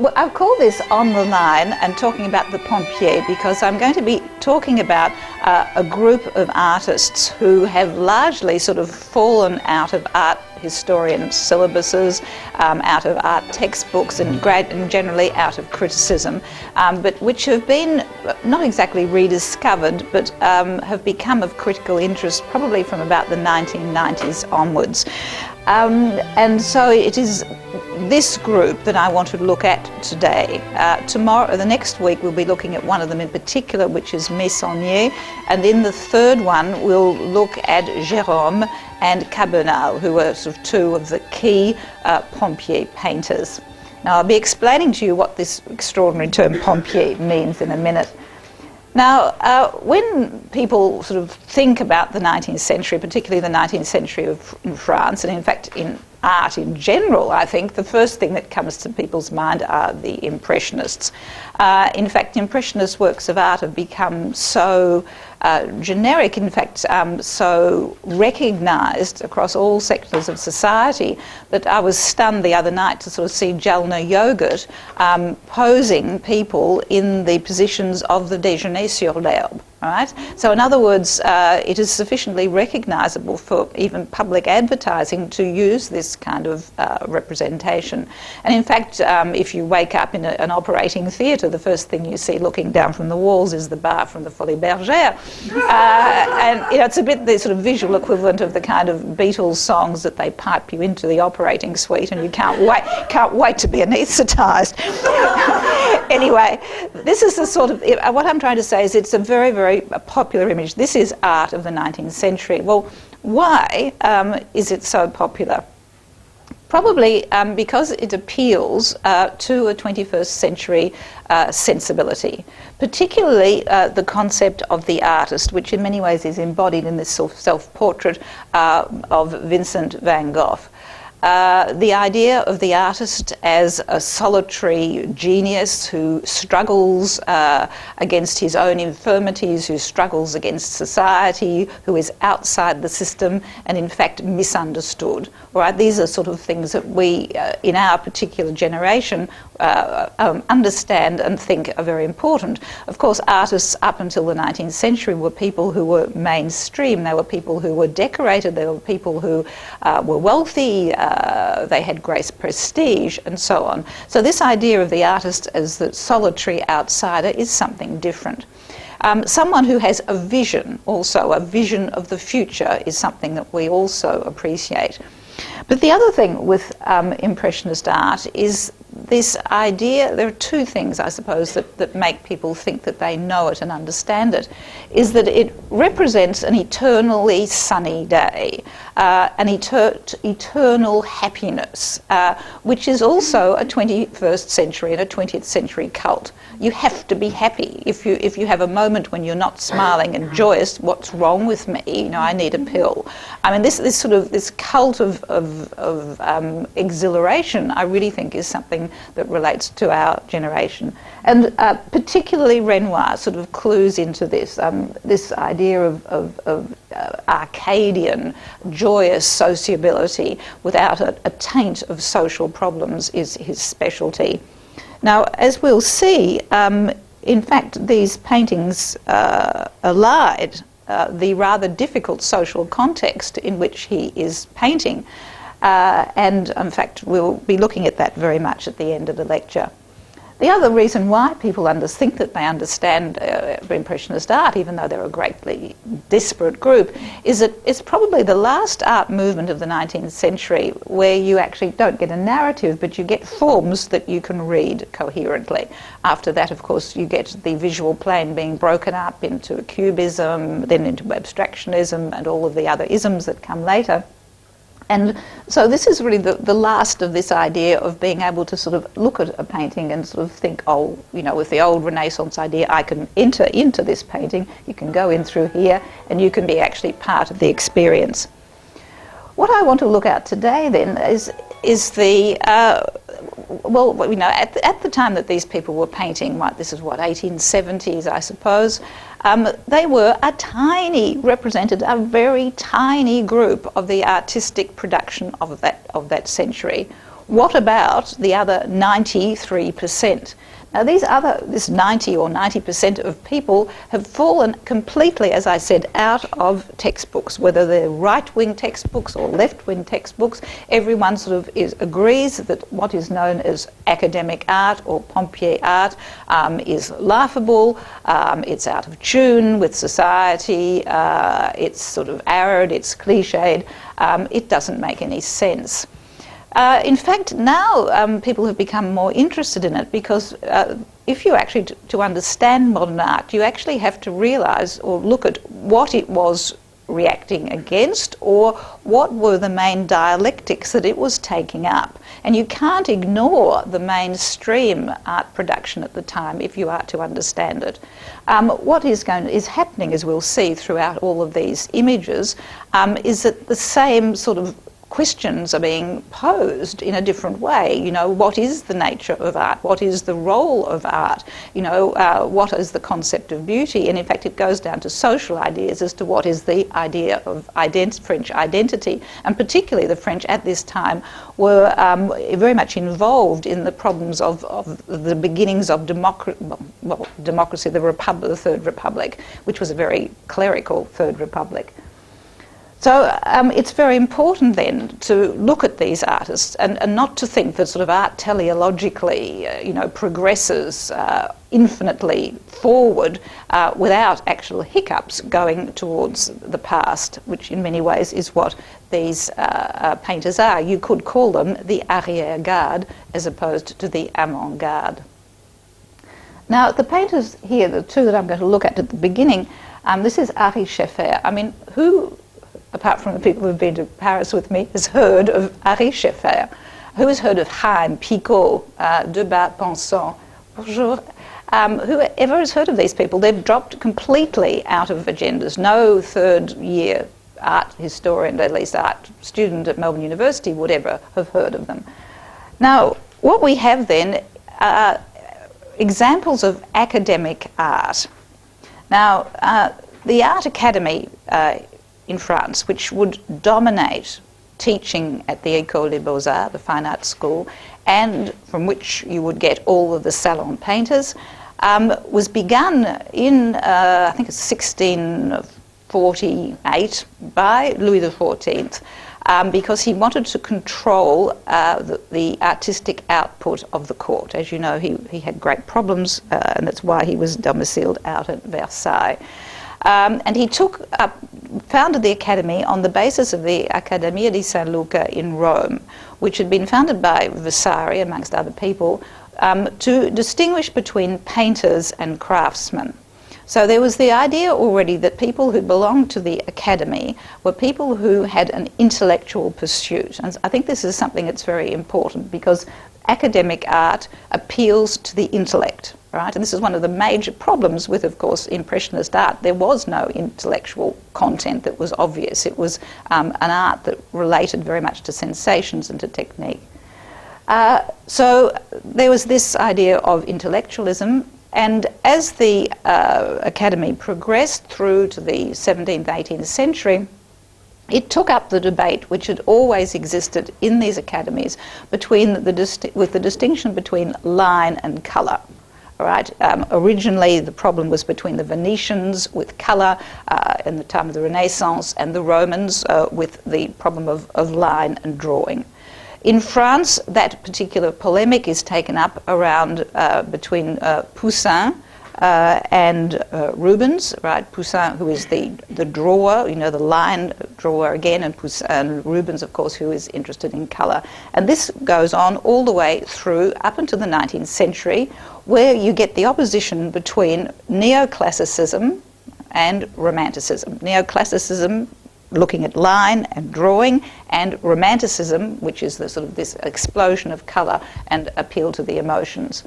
Well, I've called this On the Line and talking about the pompiers because I'm going to be talking about a group of artists who have largely sort of fallen out of art historian syllabuses, out of art textbooks and generally out of criticism, but which have been not exactly rediscovered, but have become of critical interest probably from about the 1990s onwards. And so it is this group that I want to look at today. The next week we'll be looking at one of them in particular, which is Meissonier, and in the third one we'll look at Jérôme and Cabanel, who are sort of two of the key pompier painters. Now I'll be explaining to you what this extraordinary term pompier means in a minute. Now, when people sort of think about the 19th century, particularly the 19th century in France, and in fact in art in general, I think the first thing that comes to people's mind are the Impressionists. In fact, Impressionist works of art have become so generic, in fact, so recognised across all sectors of society that I was stunned the other night to sort of see Jalna Yogurt posing people in the positions of the déjeuner sur l'herbe. Right? So in other words, it is sufficiently recognisable for even public advertising to use this kind of representation. And in fact, if you wake up in an operating theatre, the first thing you see looking down from the walls is the bar from the Folies Bergère. And it's a bit the sort of visual equivalent of the kind of Beatles songs that they pipe you into the operating suite and you can't wait to be anaesthetised. Anyway, this is the sort of, what I'm trying to say is it's a very, very popular image. This is art of the 19th century. Well, why is it so popular? Probably because it appeals to a 21st century sensibility, particularly the concept of the artist, which in many ways is embodied in this self-portrait of Vincent van Gogh. The idea of the artist as a solitary genius who struggles against his own infirmities, who struggles against society, who is outside the system and in fact misunderstood. Right? These are sort of things that we, in our particular generation, understand and think are very important. Of course, artists up until the 19th century were people who were mainstream. They were people who were decorated. They were people who were wealthy. They had great prestige and so on. So this idea of the artist as the solitary outsider is something different. Someone who has a vision also, a vision of the future, is something that we also appreciate. But the other thing with Impressionist art is this idea, there are two things, I suppose, that make people think that they know it and understand it, is that it represents an eternally sunny day, an eternal happiness, which is also a 21st century and a 20th century cult. You have to be happy. If you have a moment when you're not smiling and joyous, what's wrong with me? You know, I need a pill. I mean, this cult of exhilaration, I really think, is something that relates to our generation, and particularly Renoir sort of clues into this. This idea of Arcadian, joyous sociability without a taint of social problems is his specialty. Now, as we'll see, in fact, these paintings allied the rather difficult social context in which he is painting. And in fact, we'll be looking at that very much at the end of the lecture. The other reason why people think that they understand Impressionist art, even though they're a greatly disparate group, is that it's probably the last art movement of the 19th century where you actually don't get a narrative, but you get forms that you can read coherently. After that, of course, you get the visual plane being broken up into cubism, then into abstractionism, and all of the other isms that come later. And so this is really the last of this idea of being able to sort of look at a painting and sort of think, oh, you know, with the old Renaissance idea, I can enter into this painting, you can go in through here, and you can be actually part of the experience. What I want to look at today then is the, well, you know, at the time that these people were painting, this is what, 1870s, I suppose, they were represented a very tiny group of the artistic production of that century. what about the other 93%? Now this 90 or 90% of people have fallen completely, as I said, out of textbooks, whether they're right-wing textbooks or left-wing textbooks. Everyone sort of agrees that what is known as academic art or pompier art is laughable, it's out of tune with society, it's sort of arid, it's cliched, it doesn't make any sense. In fact, now people have become more interested in it because if you actually, to understand modern art, you actually have to realise or look at what it was reacting against or what were the main dialectics that it was taking up. And you can't ignore the mainstream art production at the time if you are to understand it. What is happening, as we'll see throughout all of these images, is that the same sort of questions are being posed in a different way. You know, what is the nature of art? What is the role of art? You know, what is the concept of beauty? And in fact, it goes down to social ideas as to what is the idea of French identity. And particularly the French at this time were very much involved in the problems of the beginnings of democracy, the Third Republic, which was a very clerical Third Republic. So it's very important then to look at these artists and not to think that sort of art teleologically, progresses infinitely forward without actual hiccups going towards the past, which in many ways is what these painters are. You could call them the arrière-garde as opposed to the avant-garde. Now, the painters here, the two that I'm going to look at the beginning, this is Ary Scheffer. I mean, who, apart from the people who've been to Paris with me, has heard of Ary Scheffer? Who has heard of Haim, Picot, Debat, Pensant? Bonjour. Whoever has heard of these people? They've dropped completely out of agendas. No third-year art historian, at least art student at Melbourne University, would ever have heard of them. Now, what we have then are examples of academic art. Now, the Art Academy in France, which would dominate teaching at the École des Beaux-Arts, the Fine Arts School, and from which you would get all of the Salon painters, was begun in, I think it's 1648 by Louis XIV, because he wanted to control the artistic output of the court. As you know, he had great problems, and that's why he was domiciled out at Versailles. And he founded the Academy on the basis of the Accademia di San Luca in Rome, which had been founded by Vasari, amongst other people, to distinguish between painters and craftsmen. So there was the idea already that people who belonged to the Academy were people who had an intellectual pursuit. And I think this is something that's very important because academic art appeals to the intellect, right? And this is one of the major problems with, of course, Impressionist art. There was no intellectual content that was obvious. It was an art that related very much to sensations and to technique. So there was this idea of intellectualism, and as the Academy progressed through to the 17th, 18th century, it took up the debate which had always existed in these academies between with the distinction between line and colour. Right? Originally, the problem was between the Venetians with colour in the time of the Renaissance and the Romans with the problem of line and drawing. In France, that particular polemic is taken up around between Poussin and Rubens, right? Poussin, who is the drawer, the line drawer again, and Rubens, of course, who is interested in colour. And this goes on all the way through up into the 19th century, where you get the opposition between neoclassicism and romanticism. Neoclassicism looking at line and drawing, and romanticism, which is the sort of this explosion of colour and appeal to the emotions.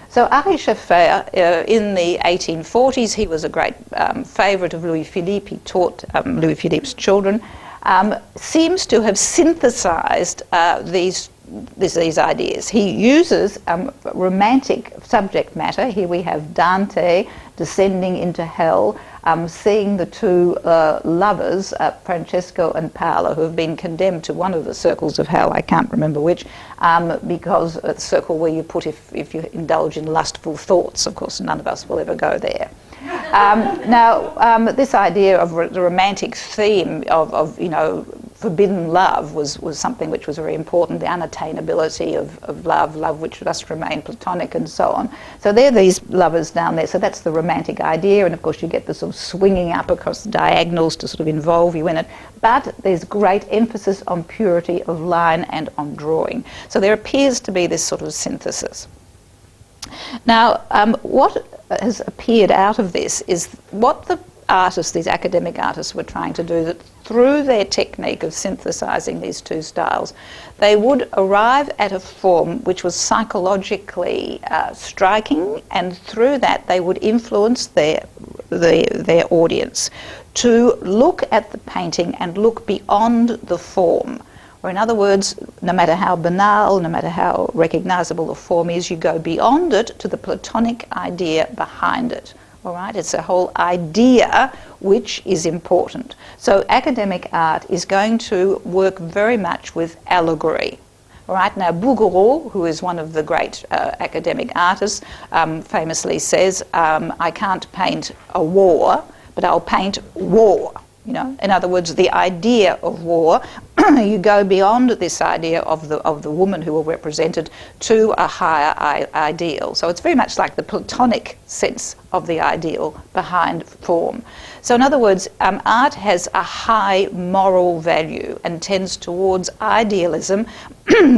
So Ary Scheffer, in the 1840s, he was a great favourite of Louis Philippe. He taught Louis Philippe's children. Seems to have synthesised these ideas. He uses romantic subject matter. Here we have Dante descending into hell, seeing the two lovers, Francesco and Paola, who have been condemned to one of the circles of hell, I can't remember which, because it's a circle where you put if you indulge in lustful thoughts. Of course, none of us will ever go there. Now, this idea of the romantic theme of forbidden love was something which was very important, the unattainability of love which must remain platonic and so on. So there are these lovers down there, so that's the romantic idea, and of course you get the sort of swinging up across the diagonals to sort of involve you in it, but there's great emphasis on purity of line and on drawing. So there appears to be this sort of synthesis. Now, what has appeared out of this is what the artists, these academic artists, were trying to do, that through their technique of synthesizing these two styles, they would arrive at a form which was psychologically striking, and through that they would influence their audience to look at the painting and look beyond the form. Or in other words, no matter how banal, no matter how recognizable the form is, you go beyond it to the Platonic idea behind it. All right, it's a whole idea which is important. So academic art is going to work very much with allegory. All right, now Bouguereau, who is one of the great academic artists, famously says, I can't paint a war, but I'll paint war. In other words, the idea of war, you go beyond this idea of the woman who are represented to a higher ideal. So it's very much like the Platonic sense of the ideal behind form. So in other words, art has a high moral value and tends towards idealism,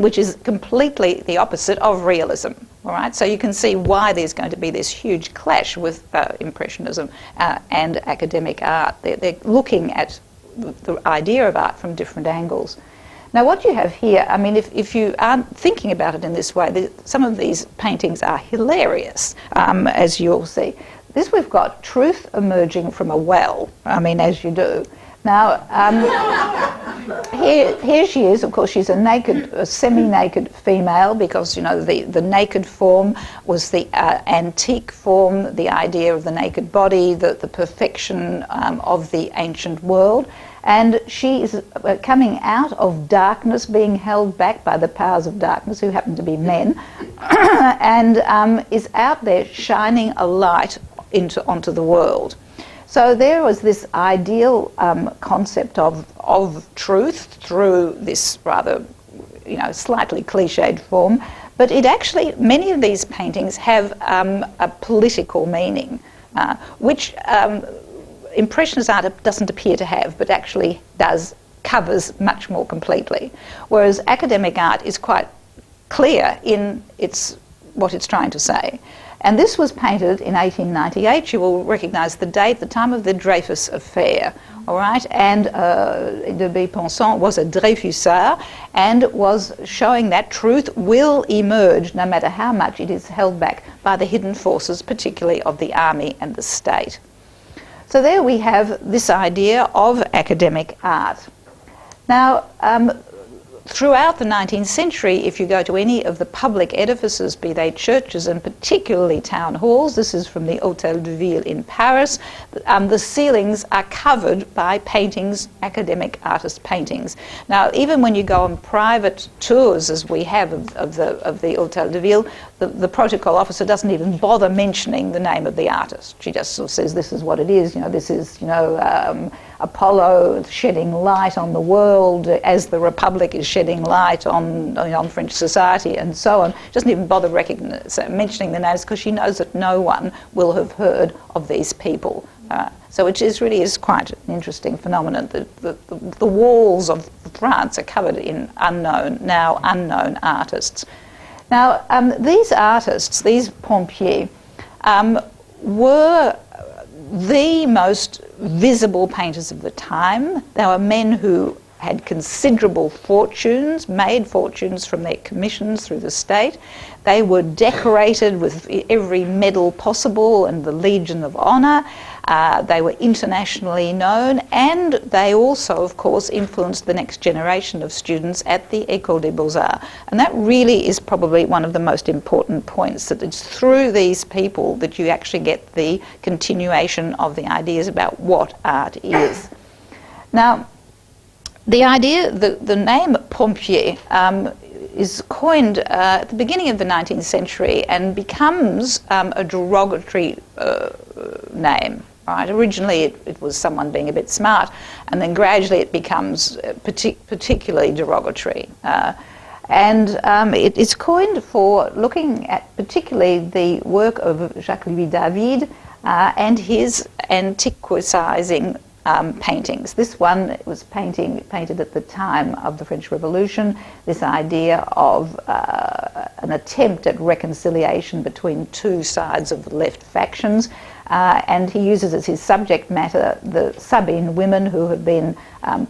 which is completely the opposite of realism. All right, so you can see why there's going to be this huge clash with Impressionism and academic art. They're looking at the idea of art from different angles. Now what you have here, I mean, if you aren't thinking about it in this way, some of these paintings are hilarious, as you'll see. This, we've got truth emerging from a well, I mean, as you do. Now, here she is. Of course, she's a semi-naked female, because, the naked form was the antique form, the idea of the naked body, the perfection of the ancient world. And she is coming out of darkness, being held back by the powers of darkness, who happen to be men, and is out there shining a light onto the world. So there was this ideal concept of truth through this rather, slightly cliched form, but it actually, many of these paintings have a political meaning, which Impressionist art doesn't appear to have, but actually covers much more completely. Whereas academic art is quite clear in what it's trying to say. And this was painted in 1898. You will recognise the date, the time of the Dreyfus affair, all right? And de Besançon was a Dreyfusard and was showing that truth will emerge no matter how much it is held back by the hidden forces, particularly of the army and the state. So there we have this idea of academic art. Now, throughout the 19th century, if you go to any of the public edifices, be they churches and particularly town halls, this is from the Hôtel de Ville in Paris, the ceilings are covered by paintings, academic artist paintings. Now, even when you go on private tours, as we have of the Hôtel de Ville, the protocol officer doesn't even bother mentioning the name of the artist. She just sort of says, this is what it is, this is, Apollo shedding light on the world as the Republic is shedding light on French society and so on. She doesn't even bother mentioning the names, because she knows that no one will have heard of these people. So it really is quite an interesting phenomenon. The walls of France are covered in now unknown artists. Now, these artists, these pompiers, were the most visible painters of the time. They were men who had considerable fortunes, made fortunes from their commissions through the state. They were decorated with every medal possible and the Legion of Honour. They were internationally known, and they also, of course, influenced the next generation of students at the École des Beaux-Arts. And that really is probably one of the most important points, that it's through these people that you actually get the continuation of the ideas about what art is. Now, the idea, the name pompier is coined at the beginning of the 19th century and becomes a derogatory name. Right? Originally it was someone being a bit smart, and then gradually it becomes particularly derogatory. It's coined for looking at particularly the work of Jacques-Louis David and his antiquicizing paintings. This one was painted at the time of the French Revolution, this idea of an attempt at reconciliation between two sides of the left factions, and he uses as his subject matter the Sabine women who have been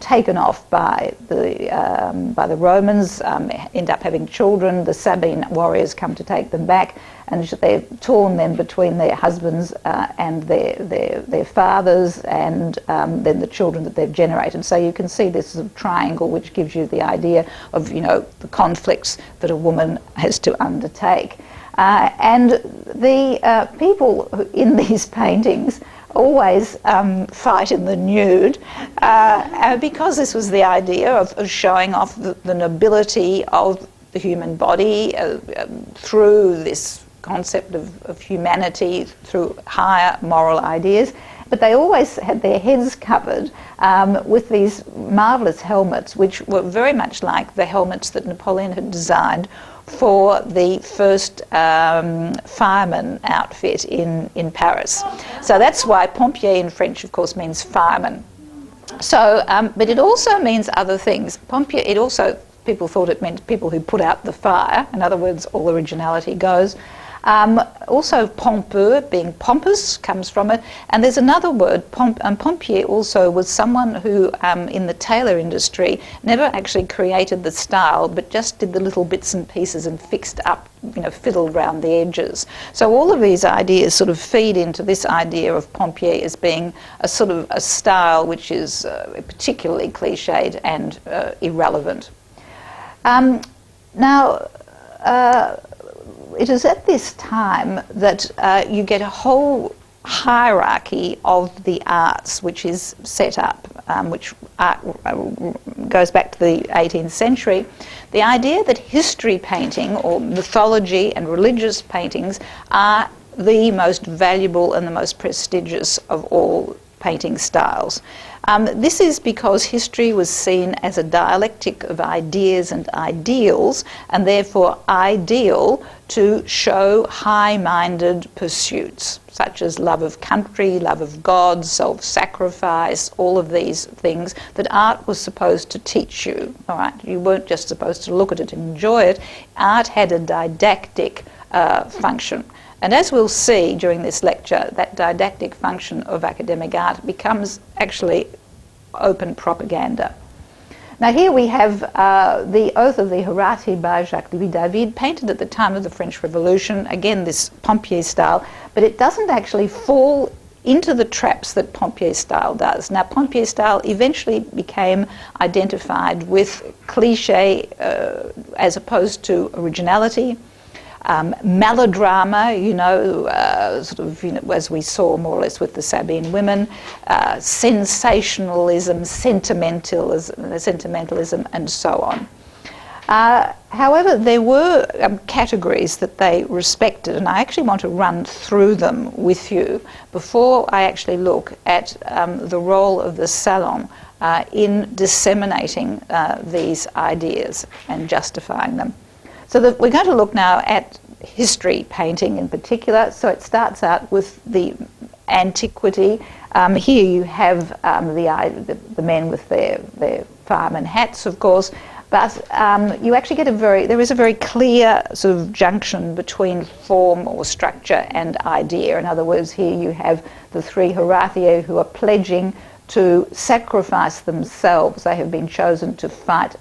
taken off by the Romans, end up having children. The Sabine warriors come to take them back, and they've torn them between their husbands and their fathers, and then the children that they've generated. So you can see this sort of triangle, which gives you the idea of, you know, the conflicts that a woman has to undertake. And the people in these paintings always fight in the nude because this was the idea of showing off the nobility of the human body through this concept of humanity, through higher moral ideas. But they always had their heads covered with these marvellous helmets, which were very much like the helmets that Napoleon had designed for the first fireman outfit in Paris. So that's why pompier in French, of course, means fireman. So, but it also means other things. Pompier, it also, people thought it meant people who put out the fire. In other words, all originality goes. Also pompeux, being pompous, comes from it. And there's another word, pompier also was someone who, in the tailor industry, never actually created the style, but just did the little bits and pieces and fixed up, you know, fiddled around the edges. So all of these ideas sort of feed into this idea of pompier as being a sort of a style which is particularly cliched and irrelevant. It is at this time that you get a whole hierarchy of the arts which is set up, which goes back to the 18th century. The idea that history painting or mythology and religious paintings are the most valuable and the most prestigious of all painting styles. This is because history was seen as a dialectic of ideas and ideals, and therefore ideal to show high-minded pursuits, such as love of country, love of God, self-sacrifice, all of these things that art was supposed to teach you. All right, you weren't just supposed to look at it and enjoy it. Art had a didactic function. And as we'll see during this lecture, that didactic function of academic art becomes actually open propaganda. Now here we have the Oath of the Horatii by Jacques-Louis David, painted at the time of the French Revolution, again this pompier style, but it doesn't actually fall into the traps that pompier style does. Now pompier style eventually became identified with cliché as opposed to originality. Melodrama, as we saw more or less with the Sabine women, sensationalism, sentimentalism, and so on. However, there were categories that they respected, and I actually want to run through them with you before I actually look at the role of the Salon in disseminating these ideas and justifying them. So we're going to look now at history painting in particular. So it starts out with the antiquity. Here you have the men with their fireman hats, of course, but you actually get there is a very clear sort of junction between form or structure and idea. In other words, here you have the three Horatii who are pledging to sacrifice themselves. They have been chosen to fight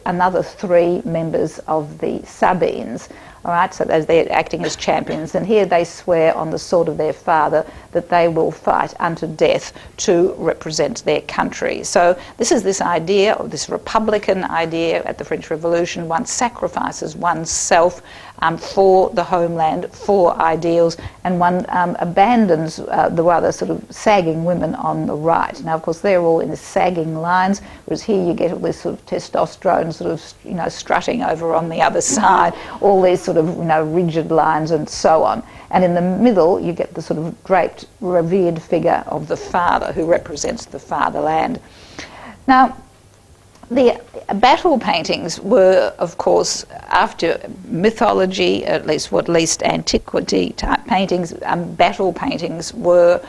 another three members of the Sabines All right, so they're acting as champions, and here they swear on the sword of their father that they will fight unto death to represent their country. So this is this idea, or this Republican idea at the French Revolution. One sacrifices oneself for the homeland, for ideals, and one abandons the rather sort of sagging women on the right. Now, of course, they're all in the sagging lines, whereas here you get all this sort of testosterone sort of, strutting over on the other side, all these sort of, rigid lines and so on. And in the middle, you get the sort of draped, revered figure of the father who represents the fatherland. Now, the battle paintings were, of course, after mythology, at least antiquity type paintings, battle paintings were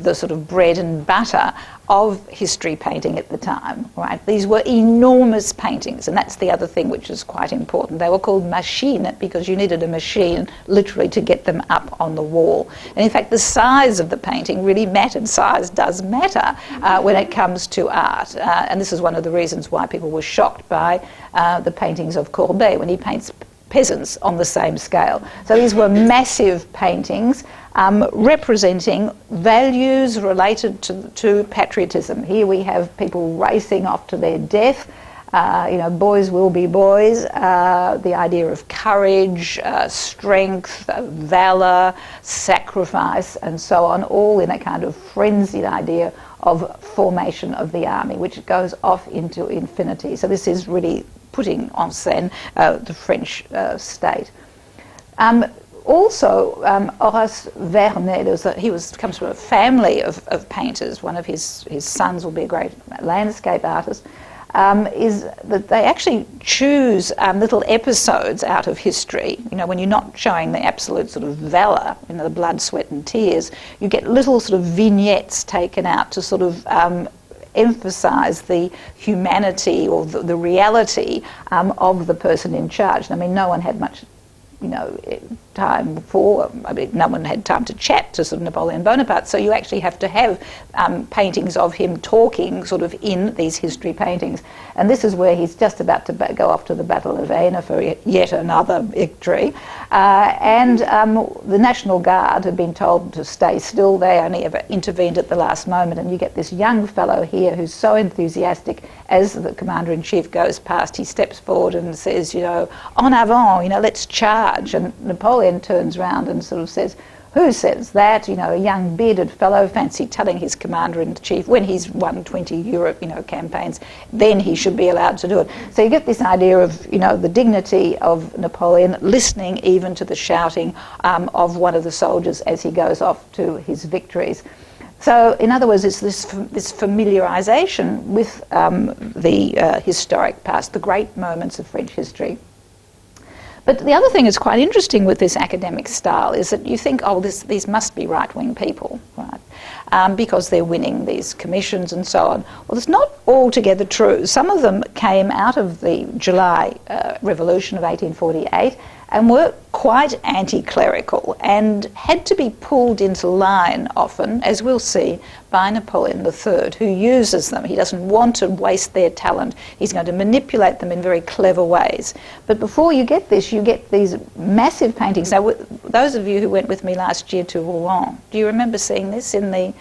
the sort of bread and butter of history painting at the time, right? These were enormous paintings, and that's the other thing which is quite important. They were called machines because you needed a machine literally to get them up on the wall. And in fact, the size of the painting really mattered. Size does matter when it comes to art. And this is one of the reasons why people were shocked by the paintings of Courbet when he paints peasants on the same scale. So these were massive paintings representing values related to patriotism. Here we have people racing off to their death. Boys will be boys. The idea of courage, strength, valour, sacrifice, and so on, all in a kind of frenzied idea of formation of the army, which goes off into infinity. So this is really putting en scène the French state. Also, Horace Vernet, comes from a family of painters. One of his sons will be a great landscape artist. Is that they actually choose little episodes out of history. When you're not showing the absolute sort of valour, the blood, sweat and tears, you get little sort of vignettes taken out to sort of emphasise the humanity or the reality of the person in charge. I mean, no one had much time for, no one had time to chat to sort of Napoleon Bonaparte, so you actually have to have paintings of him talking sort of in these history paintings. And this is where he's just about to go off to the Battle of Aisne for yet another victory. The National Guard had been told to stay still. They only ever intervened at the last moment, and you get this young fellow here who's so enthusiastic. As the commander-in-chief goes past, he steps forward and says, en avant, let's charge. And Napoleon turns round and sort of says, who says that? A young bearded fellow, fancy telling his commander-in-chief when he's won 20 Europe, campaigns, then he should be allowed to do it. So you get this idea of, the dignity of Napoleon, listening even to the shouting of one of the soldiers as he goes off to his victories. So, in other words, it's this familiarisation with the historic past, the great moments of French history. But the other thing that's quite interesting with this academic style is that you think, these must be right-wing people, right? Because they're winning these commissions and so on. Well, it's not altogether true. Some of them came out of the July Revolution of 1848 and were quite anti-clerical and had to be pulled into line often, as we'll see, by Napoleon III, who uses them. He doesn't want to waste their talent. He's going to manipulate them in very clever ways. But before you get this, you get these massive paintings. Now, those of you who went with me last year to Rouen, do you remember seeing this in the,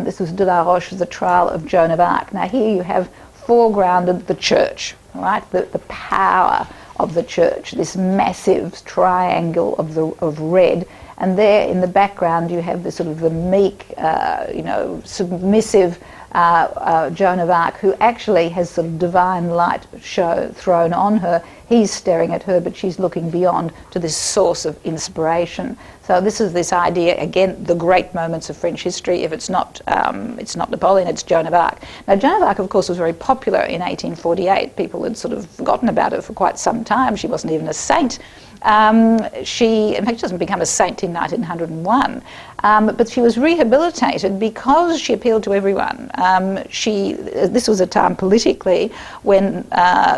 this was de la Roche, the trial of Joan of Arc. Now, here you have foregrounded the church, right? The power of the church, this massive triangle of red, and there in the background you have the sort of the meek, submissive Joan of Arc, who actually has some divine light thrown on her. He's staring at her, but she's looking beyond to this source of inspiration. So this is this idea, again, the great moments of French history. If it's not Napoleon, it's Joan of Arc. Now, Joan of Arc, of course, was very popular in 1848. People had sort of forgotten about her for quite some time. She wasn't even a saint. She, in fact, she doesn't become a saint in 1901, but she was rehabilitated because she appealed to everyone. This was a time politically when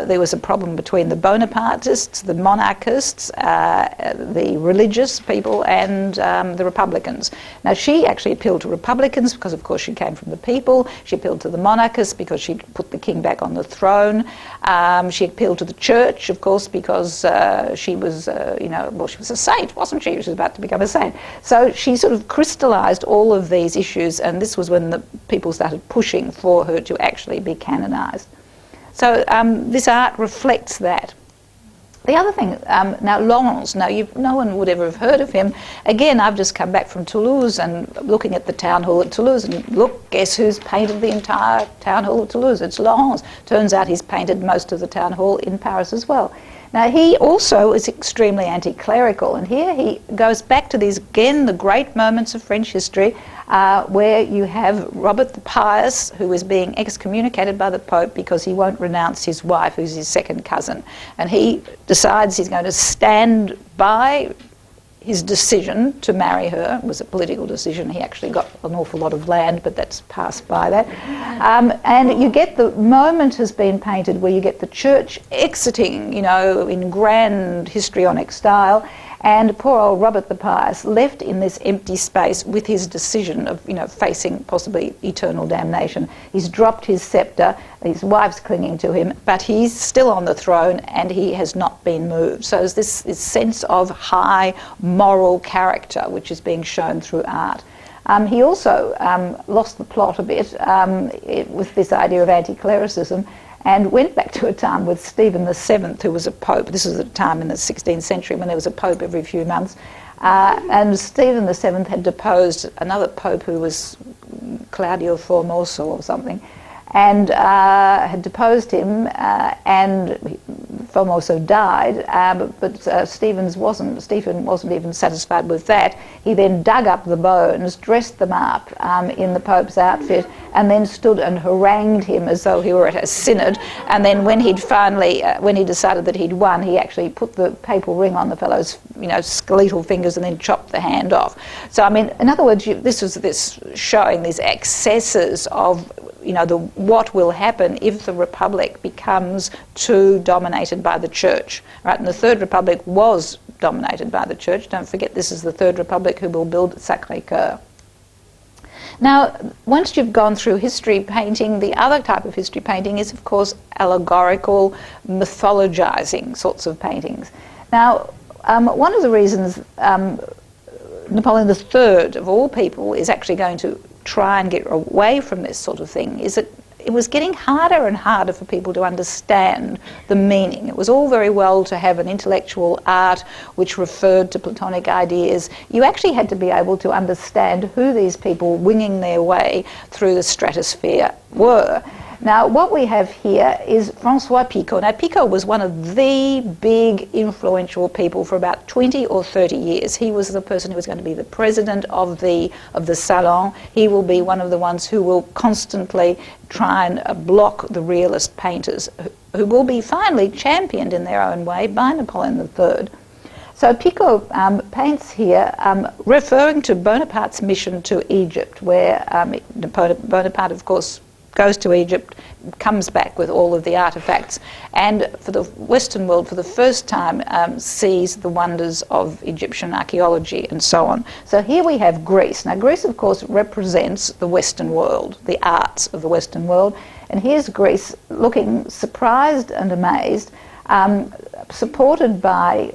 there was a problem between the Bonapartists, the monarchists, the religious people, and and the Republicans. Now, she actually appealed to Republicans because, of course, she came from the people. She appealed to the monarchists because she put the king back on the throne. She appealed to the church, of course, because she was, she was a saint, wasn't she? She was about to become a saint. So she sort of crystallised all of these issues, and this was when the people started pushing for her to actually be canonised. So this art reflects that. The other thing, now Laurens, no one would ever have heard of him. Again, I've just come back from Toulouse and looking at the town hall at Toulouse, and look, guess who's painted the entire town hall of Toulouse? It's Laurens. Turns out he's painted most of the town hall in Paris as well. Now, he also is extremely anti-clerical, and here he goes back to these, again, the great moments of French history, where you have Robert the Pious, who is being excommunicated by the Pope because he won't renounce his wife, who's his second cousin. And he decides he's going to stand by his decision to marry her. It was a political decision. He actually got an awful lot of land, but that's passed by that. And you get the moment has been painted where you get the church exiting, in grand histrionic style, and poor old Robert the Pious left in this empty space with his decision of, facing possibly eternal damnation. He's dropped his sceptre, his wife's clinging to him, but he's still on the throne and he has not been moved. So there's this sense of high moral character which is being shown through art. He also lost the plot a bit with this idea of anti-clericism, and went back to a time with Stephen VII, who was a pope. This was a time in the 16th century when there was a pope every few months. And Stephen VII had deposed another pope who was Claudio Formoso or something, and had deposed him, and Formoso died, but Stephen wasn't even satisfied with that. He then dug up the bones, dressed them up in the Pope's outfit, and then stood and harangued him as though he were at a synod. And then when he'd finally, when he decided that he'd won, he actually put the papal ring on the fellow's, skeletal fingers and then chopped the hand off. So, in other words, this was showing these excesses of what will happen if the Republic becomes too dominated by the Church, right? And the Third Republic was dominated by the Church. Don't forget, this is the Third Republic who will build Sacré-Cœur. Now, once you've gone through history painting, the other type of history painting is, of course, allegorical, mythologizing sorts of paintings. Now, one of the reasons Napoleon III, of all people, is actually going to try and get away from this sort of thing is that it was getting harder and harder for people to understand the meaning. It was all very well to have an intellectual art which referred to Platonic ideas. You actually had to be able to understand who these people winging their way through the stratosphere were. Now, what we have here is François Picot. Now, Picot was one of the big influential people for about 20 or 30 years. He was the person who was going to be the president of the Salon. He will be one of the ones who will constantly try and block the realist painters, who will be finally championed in their own way by Napoleon III. So Picot paints here referring to Bonaparte's mission to Egypt, where Bonaparte, of course, goes to Egypt, comes back with all of the artefacts, and for the Western world, for the first time, sees the wonders of Egyptian archaeology and so on. So here we have Greece. Now, Greece, of course, represents the Western world, the arts of the Western world, and here's Greece looking surprised and amazed, supported by,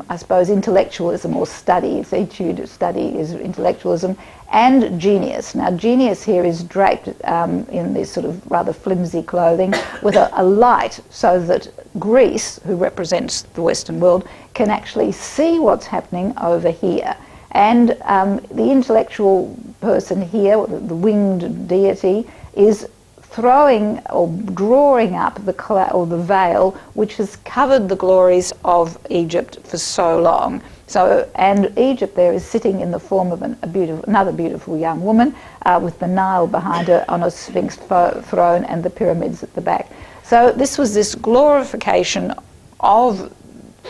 I suppose, intellectualism or study. Its etude study is intellectualism, and genius. Now, genius here is draped in this sort of rather flimsy clothing with a light so that Greece, who represents the Western world, can actually see what's happening over here. And the intellectual person here, the winged deity, is throwing or drawing up the veil which has covered the glories of Egypt for so long. So, and Egypt there is sitting in the form of another beautiful young woman with the Nile behind her on a sphinx throne and the pyramids at the back. So this was this glorification of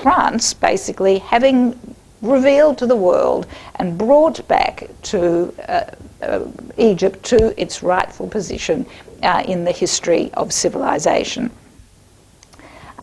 France, basically, having revealed to the world and brought back to Egypt to its rightful position in the history of civilization.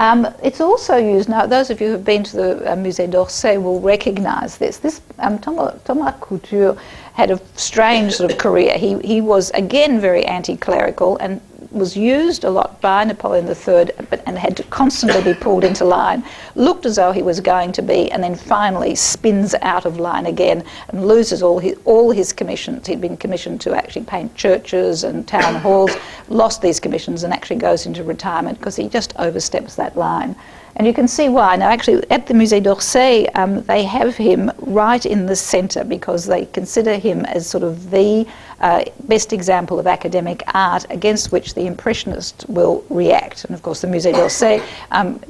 It's also used now. Those of you who have been to the Musée d'Orsay will recognise this. Thomas Couture had a strange sort of career. He was again very anti-clerical and was used a lot by Napoleon III, and had to constantly be pulled into line. Looked as though he was going to be, and then finally spins out of line again and loses all his commissions. He'd been commissioned to actually paint churches and town halls, lost these commissions, and actually goes into retirement because he just oversteps that line. And you can see why. Now, actually, at the Musée d'Orsay, they have him right in the centre because they consider him as sort of the best example of academic art against which the Impressionists will react. And, of course, the Musée d'Orsay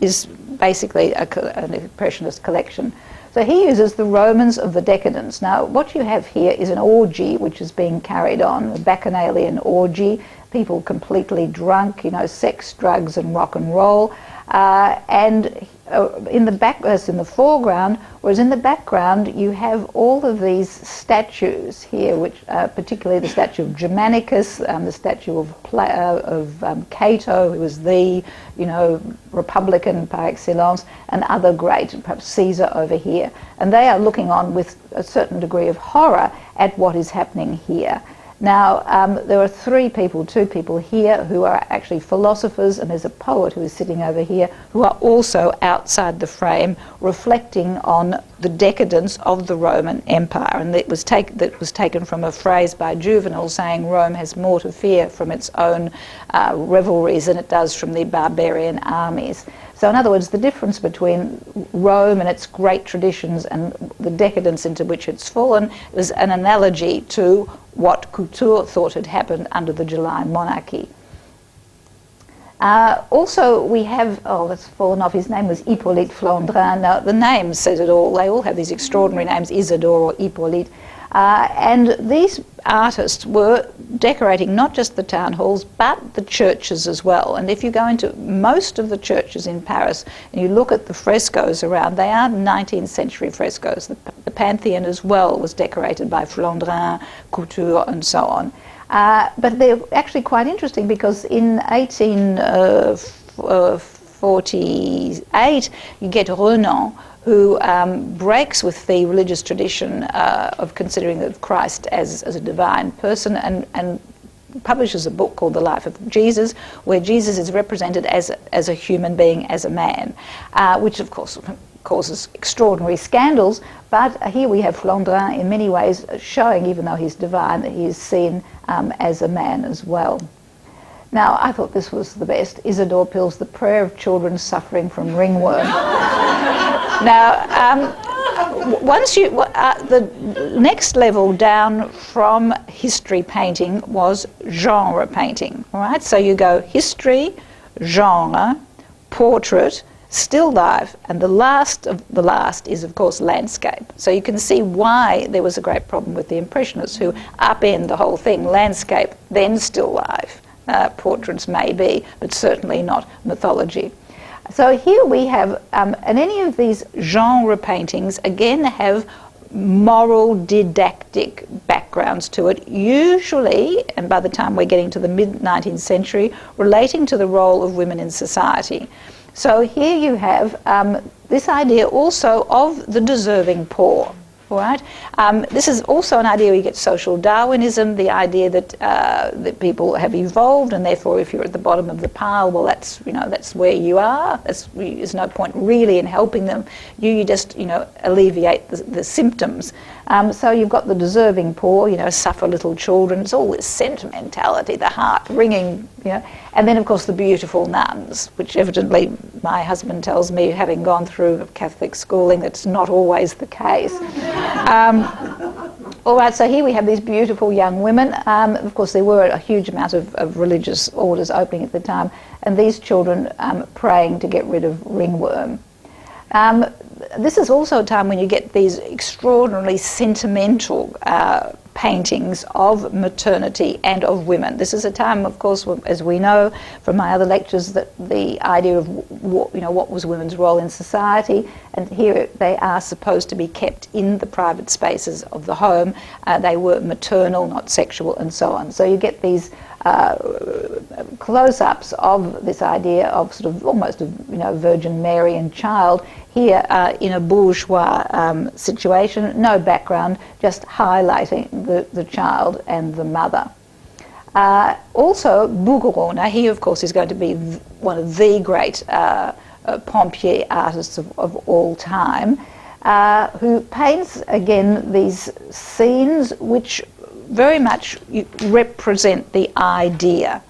is basically an Impressionist collection. So he uses the Romans of the Decadence. Now, what you have here is an orgy which is being carried on, a bacchanalian orgy, people completely drunk, sex, drugs and rock and roll. And in the back, that's in the foreground, whereas in the background you have all of these statues here, which particularly the statue of Germanicus, the statue of Cato, who was the Republican par excellence, and other great, perhaps Caesar over here, and they are looking on with a certain degree of horror at what is happening here. Now, there are two people here who are actually philosophers, and there's a poet who is sitting over here who are also outside the frame, reflecting on the decadence of the Roman Empire. And that was taken from a phrase by Juvenal saying Rome has more to fear from its own revelries than it does from the barbarian armies. So in other words, the difference between Rome and its great traditions and the decadence into which it's fallen is an analogy to what Couture thought had happened under the July monarchy. Also, we have, that's fallen off, his name was Hippolyte Flandrin. Now, the name says it all. They all have these extraordinary names, Isidore or Hippolyte. And these artists were decorating not just the town halls, but the churches as well. And if you go into most of the churches in Paris and you look at the frescoes around, they are 19th century frescoes. The Pantheon as well was decorated by Flandrin, Couture, and so on. But they're actually quite interesting because in 1848 you get Renan, who breaks with the religious tradition of considering of Christ as a divine person and publishes a book called The Life of Jesus, where Jesus is represented as a human being, as a man, which of course causes extraordinary scandals. But here we have Flandrin in many ways showing, even though he's divine, that he is seen as a man as well. Now, I thought this was the best. Isidore Pill's The Prayer of Children Suffering from Ringworm. Now, the next level down from history painting was genre painting. All right, so you go history, genre, portrait, still life, and the last of the last is, of course, landscape. So you can see why there was a great problem with the Impressionists, who upend the whole thing: landscape, then still life. Portraits maybe, but certainly not mythology. So here we have, and any of these genre paintings again have moral didactic backgrounds to it, usually, and by the time we're getting to the mid-19th century, relating to the role of women in society. So here you have this idea also of the deserving poor. All right. This is also an idea where you get social Darwinism, the idea that people have evolved, and therefore, if you're at the bottom of the pile, well, that's where you are. There's no point really in helping them. You just alleviate the symptoms. So you've got the deserving poor, suffer little children. It's all this sentimentality, the heart wringing, and then of course the beautiful nuns, which evidently my husband tells me, having gone through Catholic schooling, that's not always the case. All right, so here we have these beautiful young women. Of course, there were a huge amount of religious orders opening at the time, and these children praying to get rid of ringworm. This is also a time when you get these extraordinarily sentimental paintings of maternity and of women. This is a time, of course, as we know from my other lectures, that the idea of what was women's role in society, and here they are supposed to be kept in the private spaces of the home. They were maternal, not sexual, and so on. So you get these close-ups of this idea of sort of almost a Virgin Mary and child here in a bourgeois situation, no background, just highlighting the child and the mother. Also, Bouguereau, now he of course is going to be one of the great pompier artists of all time, who paints again these scenes which very much represent the idea.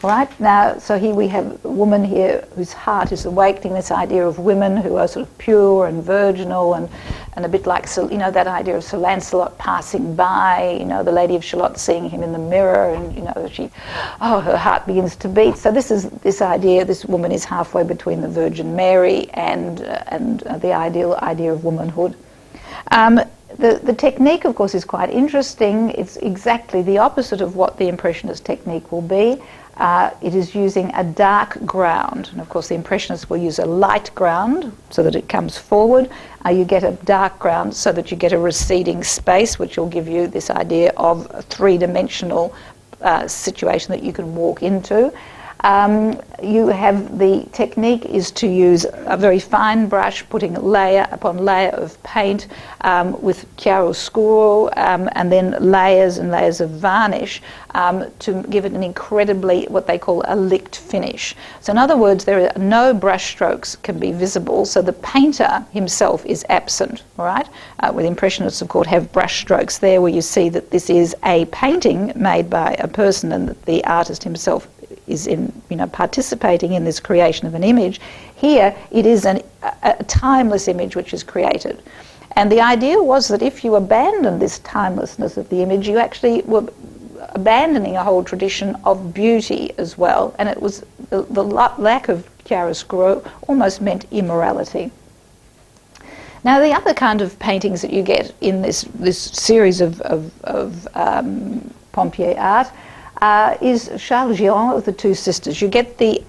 Right now, so here we have a woman here whose heart is awakening, this idea of women who are sort of pure and virginal and a bit like, that idea of Sir Lancelot passing by, the Lady of Shalott seeing him in the mirror and, her heart begins to beat. So this idea, this woman is halfway between the Virgin Mary and the ideal idea of womanhood. The technique, of course, is quite interesting. It's exactly the opposite of what the Impressionist technique will be. It is using a dark ground, and of course the Impressionists will use a light ground so that it comes forward. You get a dark ground so that you get a receding space, which will give you this idea of a three-dimensional situation that you can walk into. You have the technique is to use a very fine brush, putting layer upon layer of paint with chiaroscuro, and then layers and layers of varnish to give it an incredibly, what they call a licked finish. So in other words, there are no brush strokes can be visible, so the painter himself is absent, all right? With Impressionists, of course, have brush strokes there where you see that this is a painting made by a person and that the artist himself is participating in this creation of an image. Here it is a timeless image which is created. And the idea was that if you abandon this timelessness of the image, you actually were abandoning a whole tradition of beauty as well. And it was the lack of chiaroscuro almost meant immorality. Now the other kind of paintings that you get in this series of pompier art is Charles Giron of the Two Sisters. You get the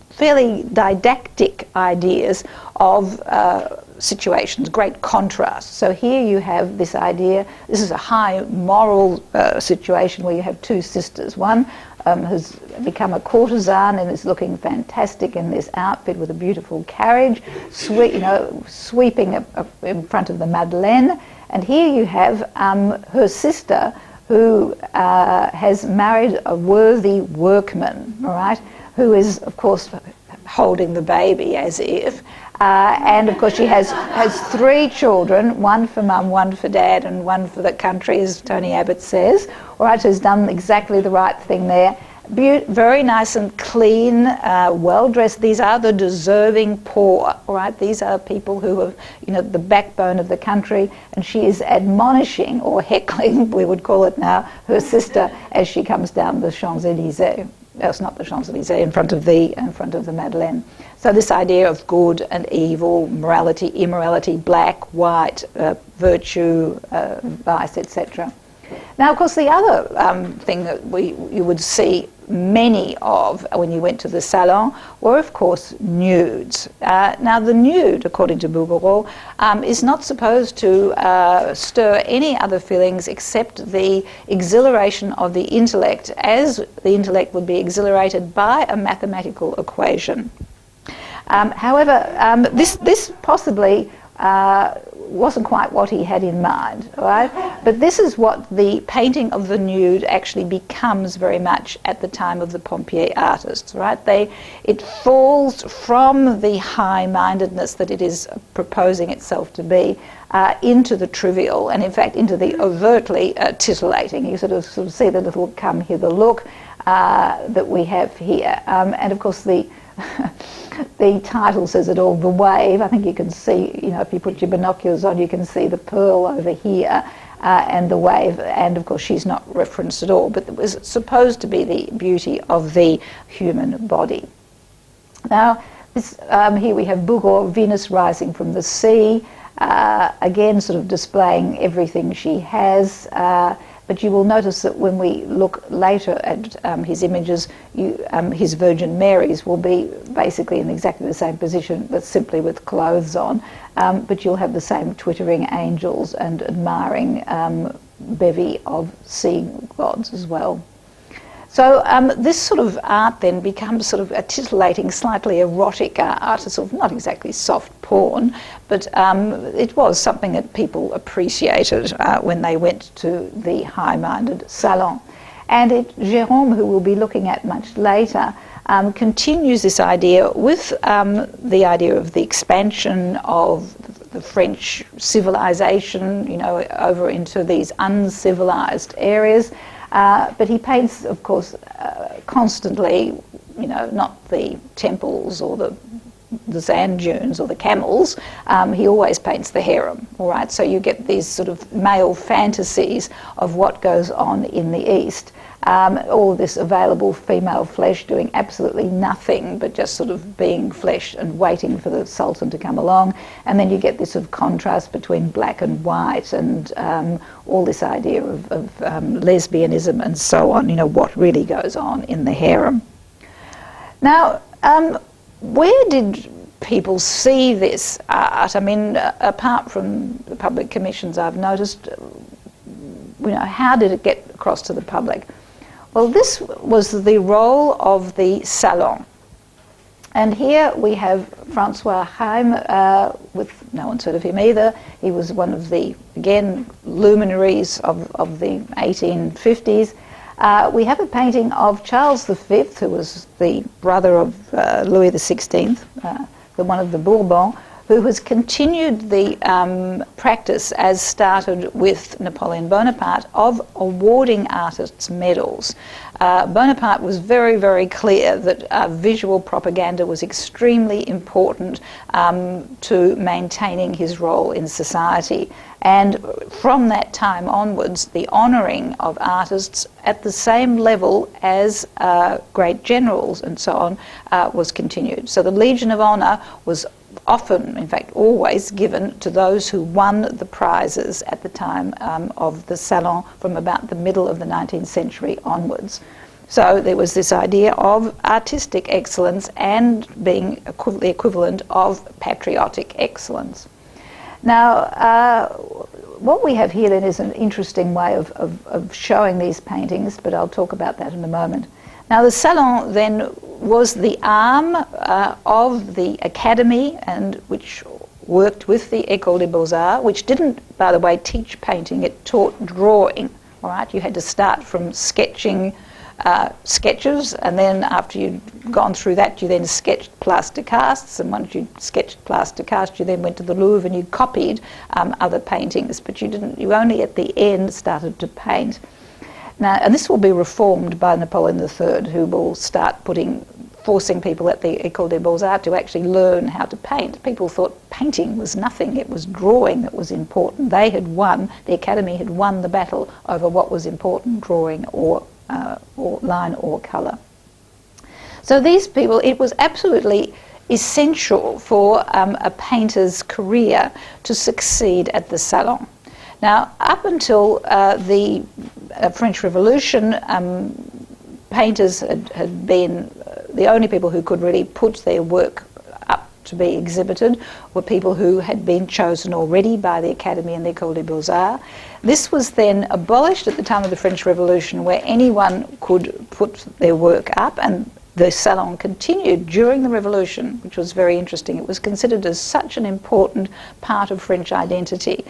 fairly didactic ideas of situations, great contrast. So here you have this idea, this is a high moral situation where you have two sisters. One has become a courtesan and is looking fantastic in this outfit with a beautiful carriage, sweeping in front of the Madeleine. And here you have her sister who has married a worthy workman, all right, who is, of course, holding the baby as if. And, of course, she has 3 children, one for mum, one for dad, and one for the country, as Tony Abbott says. All right, so he's done exactly the right thing there. Very nice and clean, well-dressed. These are the deserving poor, all right? These are people who are, the backbone of the country, and she is admonishing, or heckling, we would call it now, her sister as she comes down the Champs-Élysées. It's not the Champs-Élysées, in front of the Madeleine. So this idea of good and evil, morality, immorality, black, white, virtue, vice, etc. Now, of course, the other thing that you would see many of when you went to the Salon were, of course, nudes. Now, the nude, according to Bouguereau, is not supposed to stir any other feelings except the exhilaration of the intellect, as the intellect would be exhilarated by a mathematical equation. However, this possibly wasn't quite what he had in mind, right? But this is what the painting of the nude actually becomes very much at the time of the pompier artists, right? It falls from the high-mindedness that it is proposing itself to be into the trivial, and in fact into the overtly titillating. You sort of see the little come hither look that we have here, and of course the title says it all, The Wave. I think you can see, if you put your binoculars on, you can see the pearl over here and the wave, and of course she's not referenced at all, but it was supposed to be the beauty of the human body. Now, here we have Bouguereau, Venus rising from the sea, again sort of displaying everything she has, but you will notice that when we look later at his images, his Virgin Marys will be basically in exactly the same position, but simply with clothes on. But you'll have the same twittering angels and admiring bevy of sea gods as well. So this sort of art then becomes sort of a titillating, slightly erotic art, a sort of not exactly soft porn, but it was something that people appreciated when they went to the high-minded Salon. And Jérôme, who we'll be looking at much later, continues this idea with the idea of the expansion of the French civilization, you know, over into these uncivilized areas. But he paints, of course, constantly, you know, not the temples or the sand dunes or the camels. He always paints the harem, all right? So you get these sort of male fantasies of what goes on in the East. All of this available female flesh doing absolutely nothing but just sort of being flesh and waiting for the Sultan to come along. And then you get this sort of contrast between black and white and all this idea of lesbianism and so on, you know, what really goes on in the harem. Now, where did people see this art? I mean, apart from the public commissions I've noticed, you know, how did it get across to the public? Well, this was the role of the Salon. And here we have Francois Heim, with no one's heard of him either. He was one of the, again, luminaries of the 1850s. We have a painting of Charles V, who was the brother of Louis XVI, one of the Bourbons, who has continued the practice as started with Napoleon Bonaparte of awarding artists medals. Bonaparte was very, very clear that visual propaganda was extremely important to maintaining his role in society. And from that time onwards, the honouring of artists at the same level as great generals and so on was continued. So the Legion of Honour was often, in fact always, given to those who won the prizes at the time of the Salon from about the middle of the 19th century onwards. So there was this idea of artistic excellence and being the equivalent of patriotic excellence. Now, what we have here then is an interesting way of showing these paintings, but I'll talk about that in a moment. Now, the Salon then was the arm of the Academy, and which worked with the École des Beaux-Arts, which didn't, by the way, teach painting, it taught drawing, all right? You had to start from sketching sketches, and then after you'd gone through that, you then sketched plaster casts, and once you sketched plaster casts, you then went to the Louvre and you copied other paintings, but you only at the end started to paint. Now, and this will be reformed by Napoleon III, who will start forcing people at the École des Beaux-Arts to actually learn how to paint. People thought painting was nothing, it was drawing that was important. They had won, the Academy had won the battle over what was important, drawing or line or colour. So these people, it was absolutely essential for a painter's career to succeed at the Salon. Now, up until the French Revolution, painters had been the only people who could really put their work up to be exhibited were people who had been chosen already by the Academy and the École des Beaux-Arts. This was then abolished at the time of the French Revolution, where anyone could put their work up, and the Salon continued during the Revolution, which was very interesting. It was considered as such an important part of French identity,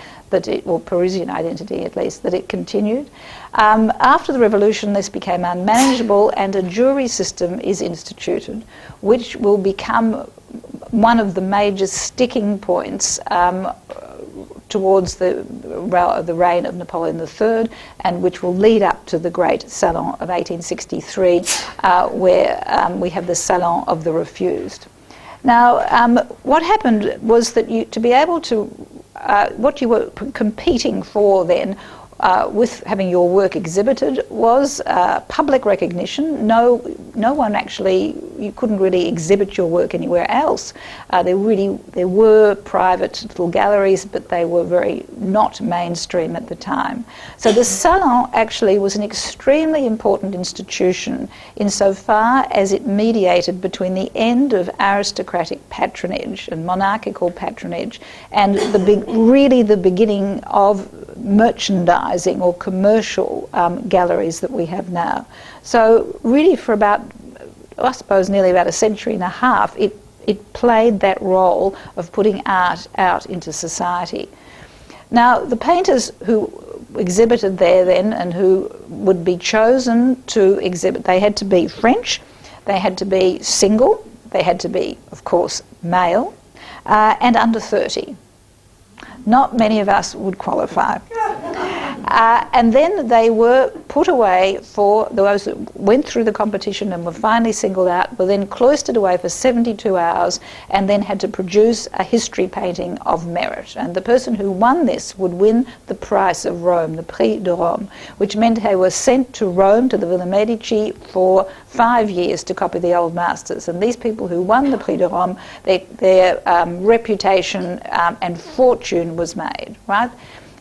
or Parisian identity at least, that it continued. After the Revolution, this became unmanageable, and a jury system is instituted, which will become one of the major sticking points towards the reign of Napoleon III, and which will lead up to the great Salon of 1863, where we have the Salon of the Refused. Now, what happened was that to be able to, what you were competing for then, with having your work exhibited, was public recognition. No one actually, you couldn't really exhibit your work anywhere else. There were private little galleries, but they were very not mainstream at the time. So the Salon actually was an extremely important institution insofar as it mediated between the end of aristocratic patronage and monarchical patronage and really the beginning of merchandising or commercial galleries that we have now. So really for about, I suppose, nearly about a century and a half, it played that role of putting art out into society. Now, the painters who exhibited there then and who would be chosen to exhibit, they had to be French, they had to be single, they had to be, of course, male, and under 30. Not many of us would qualify. And then they were put away for those that went through the competition and were finally singled out, were then cloistered away for 72 hours and then had to produce a history painting of merit. And the person who won this would win the prize of Rome, the Prix de Rome, which meant they were sent to Rome, to the Villa Medici, for 5 years to copy the old masters. And these people who won the Prix de Rome, their reputation and fortune was made, right?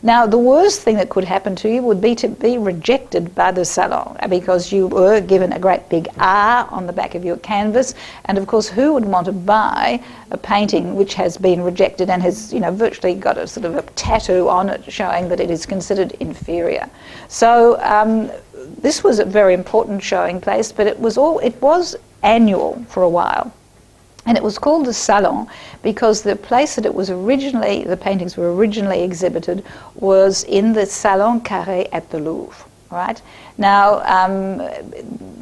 Now, the worst thing that could happen to you would be to be rejected by the Salon, because you were given a great big R on the back of your canvas, and of course who would want to buy a painting which has been rejected and has, you know, virtually got a sort of a tattoo on it showing that it is considered inferior. So this was a very important showing place, but it was annual for a while. And it was called the Salon because the place that the paintings were originally exhibited was in the Salon Carré at the Louvre, right? Now,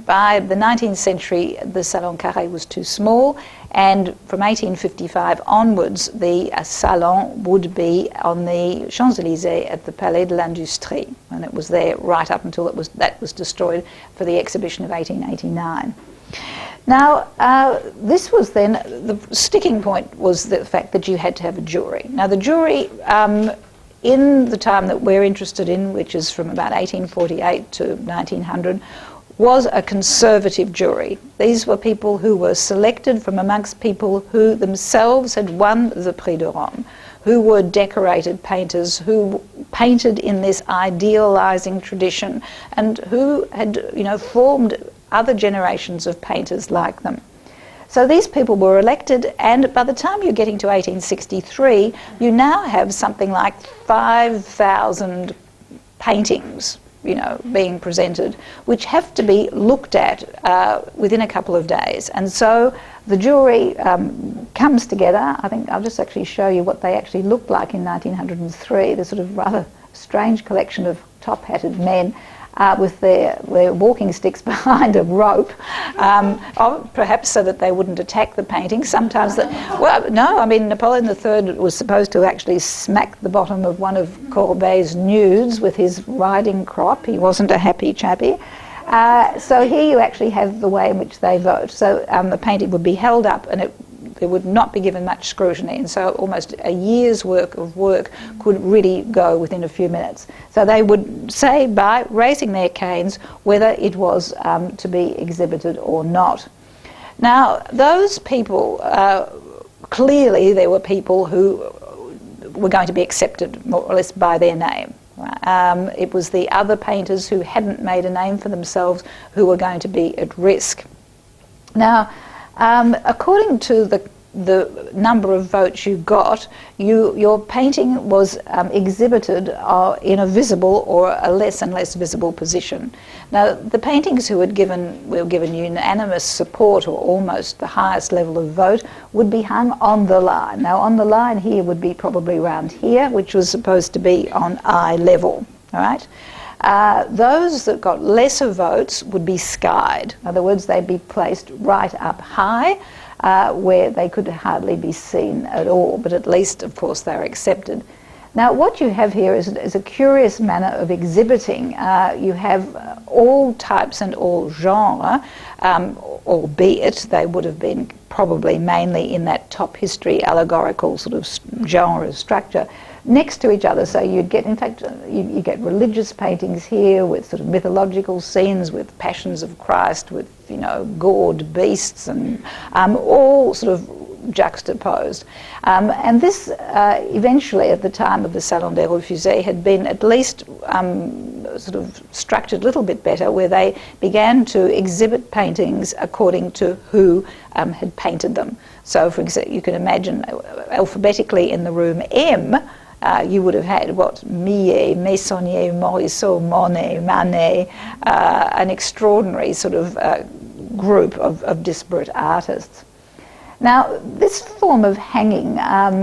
by the 19th century, the Salon Carré was too small, and from 1855 onwards, the Salon would be on the Champs-Élysées at the Palais de l'Industrie, and it was there right up until that was destroyed for the exhibition of 1889. Now, this was then, the sticking point was the fact that you had to have a jury. Now, the jury, in the time that we're interested in, which is from about 1848 to 1900, was a conservative jury. These were people who were selected from amongst people who themselves had won the Prix de Rome, who were decorated painters, who painted in this idealizing tradition, and who had, you know, formed other generations of painters like them. So these people were elected, and by the time you're getting to 1863, you now have something like 5,000 paintings, you know, being presented, which have to be looked at within a couple of days. And so the jury comes together. I think I'll just actually show you what they actually looked like in 1903, the sort of rather strange collection of top-hatted men with their walking sticks behind a rope, perhaps so that they wouldn't attack the painting. Sometimes, Napoleon III was supposed to actually smack the bottom of one of Courbet's nudes with his riding crop. He wasn't a happy chappy. So here you actually have the way in which they vote. So the painting would be held up and it would not be given much scrutiny, and so almost a year's work of work could really go within a few minutes. So they would say by raising their canes whether it was to be exhibited or not. Now, those people, clearly there were people who were going to be accepted more or less by their name. It was the other painters who hadn't made a name for themselves who were going to be at risk. Now, according to the number of votes you got, your painting was exhibited in a visible or a less and less visible position. Now, the paintings who were given unanimous support or almost the highest level of vote would be hung on the line. Now, on the line here would be probably around here, which was supposed to be on eye level, all right? Those that got lesser votes would be skied. In other words, they'd be placed right up high where they could hardly be seen at all, but at least, of course, they're accepted. Now, what you have here is a curious manner of exhibiting. You have all types and all genre, albeit they would have been probably mainly in that top history allegorical sort of genre structure, next to each other. So you'd get, in fact, you get religious paintings here with sort of mythological scenes, with passions of Christ, with, you know, gored beasts, and all sort of juxtaposed. And this eventually, at the time of the Salon des Refusés, had been at least sort of structured a little bit better, where they began to exhibit paintings according to who had painted them. So, for example, you can imagine alphabetically in the room M, you would have had Millet, Meissonier, Morisot, Monet, Manet, an extraordinary sort of group of disparate artists. Now, this form of hanging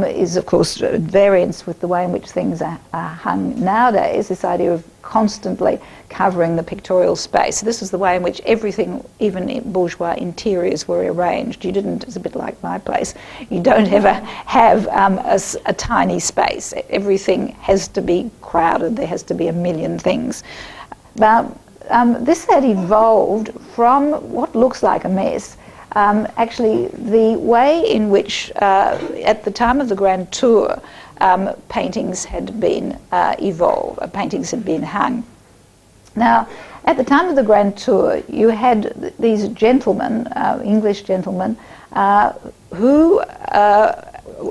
is, of course, at variance with the way in which things are hung nowadays, this idea of constantly covering the pictorial space. So this is the way in which everything, even in bourgeois interiors, were arranged. You didn't, it's a bit like my place, you don't ever have a tiny space. Everything has to be crowded, there has to be a million things. Now, this had evolved from what looks like a mess. Actually, the way in which, at the time of the Grand Tour, paintings had been evolved, paintings had been hung. Now, at the time of the Grand Tour, you had these gentlemen, English gentlemen, who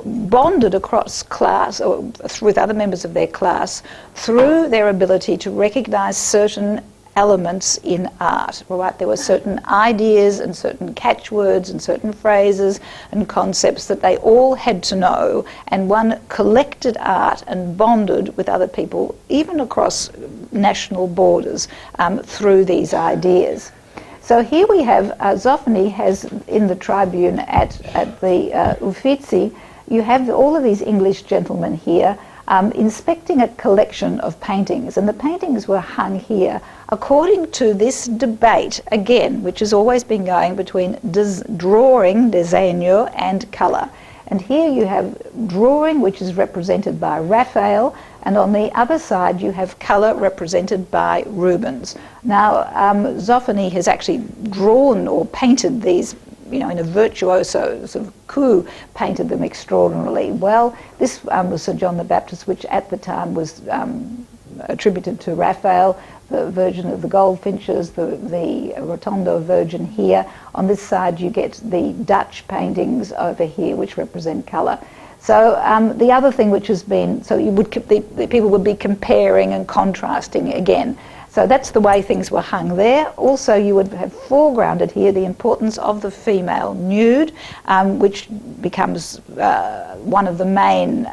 bonded across class, or with other members of their class, through their ability to recognise certain elements in art. Right? There were certain ideas and certain catchwords and certain phrases and concepts that they all had to know, and one collected art and bonded with other people, even across national borders, through these ideas. So here we have, Zoffany has in the tribune at the Uffizi, you have all of these English gentlemen here inspecting a collection of paintings, and the paintings were hung here according to this debate, again, which has always been going between drawing, disegno, and colour. And here you have drawing, which is represented by Raphael, and on the other side you have colour represented by Rubens. Now, Zoffany has actually drawn or painted these, you know, in a virtuoso sort of coup, painted them extraordinarily well. This was Sir John the Baptist, which at the time was attributed to Raphael, the Virgin of the Goldfinches, the Rotondo Virgin here. On this side you get the Dutch paintings over here, which represent colour. So the other thing which has been, so you would, the people would be comparing and contrasting again. So that's the way things were hung there. Also, you would have foregrounded here the importance of the female nude, which becomes one of the main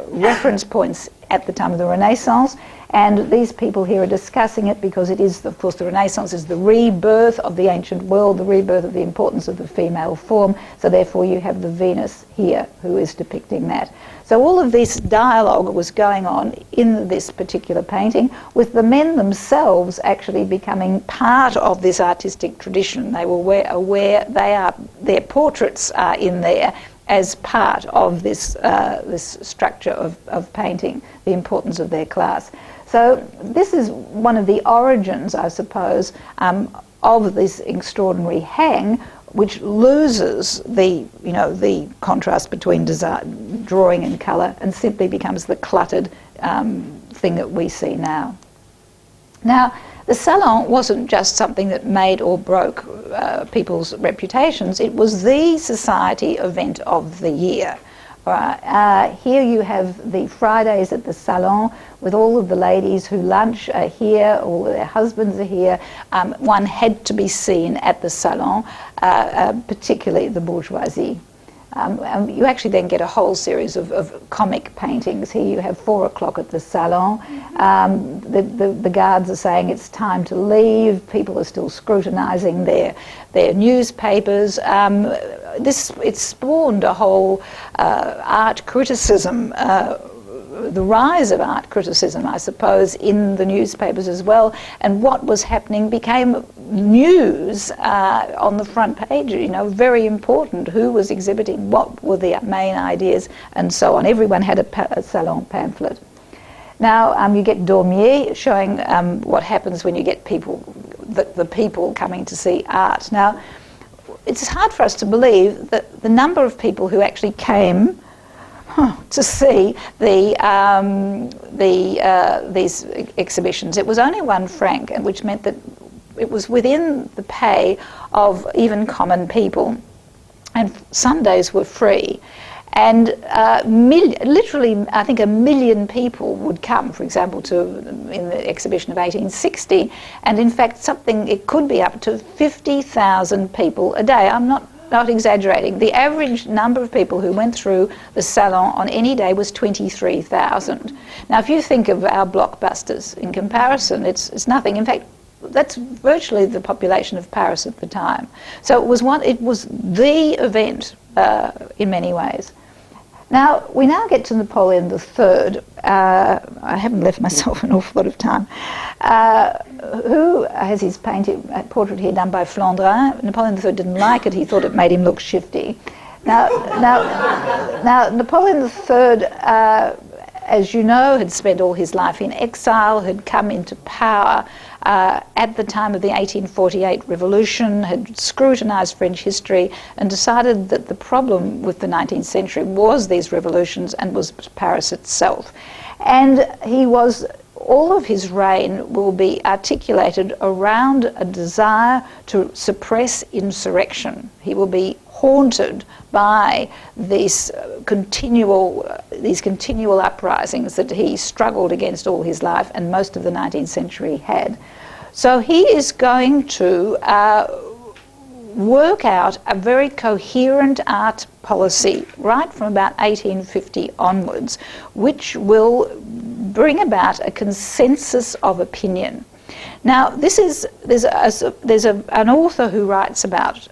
reference points at the time of the Renaissance. And these people here are discussing it because it is, of course, the Renaissance is the rebirth of the ancient world, the rebirth of the importance of the female form. So therefore you have the Venus here who is depicting that. So all of this dialogue was going on in this particular painting, with the men themselves actually becoming part of this artistic tradition. They were aware their portraits are in there as part of this this structure of painting, the importance of their class. So this is one of the origins, I suppose, of this extraordinary hang, which loses the, you know, the contrast between drawing and colour, and simply becomes the cluttered thing that we see now. Now, the Salon wasn't just something that made or broke people's reputations, it was the society event of the year. Here you have the Fridays at the Salon, with all of the ladies who lunch are here, all of their husbands are here. One had to be seen at the Salon, particularly the bourgeoisie. You actually then get a whole series of comic paintings. Here you have 4 o'clock at the Salon. The guards are saying it's time to leave. People are still scrutinising their newspapers. It spawned a whole art criticism, the rise of art criticism, I suppose, in the newspapers as well. And what was happening became news on the front page, you know, very important. Who was exhibiting, what were the main ideas, and so on. Everyone had a Salon pamphlet. Now you get Daumier showing what happens when you get people, the people coming to see art. Now, it's hard for us to believe that the number of people who actually came to see these exhibitions. It was only 1 franc, which meant that it was within the pay of even common people, and Sundays were free. And literally, I think 1 million people would come, for example, in the exhibition of 1860, and in fact it could be up to 50,000 people a day. I'm not not exaggerating. The average number of people who went through the Salon on any day was 23,000. Now, if you think of our blockbusters in comparison, it's nothing. In fact, that's virtually the population of Paris at the time. So it was the event in many ways. Now, we now get to Napoleon III. I haven't left myself an awful lot of time. Who has his portrait here done by Flandrin. Napoleon III didn't like it. He thought it made him look shifty. Now Napoleon III, as you know, had spent all his life in exile, had come into power at the time of the 1848 revolution, had scrutinised French history and decided that the problem with the 19th century was these revolutions and was Paris itself. And all of his reign will be articulated around a desire to suppress insurrection. He will be haunted by these continual uprisings that he struggled against all his life, and most of the 19th century had. So he is going to work out a very coherent art policy right from about 1850 onwards, which will bring about a consensus of opinion. Now, there's an author who writes about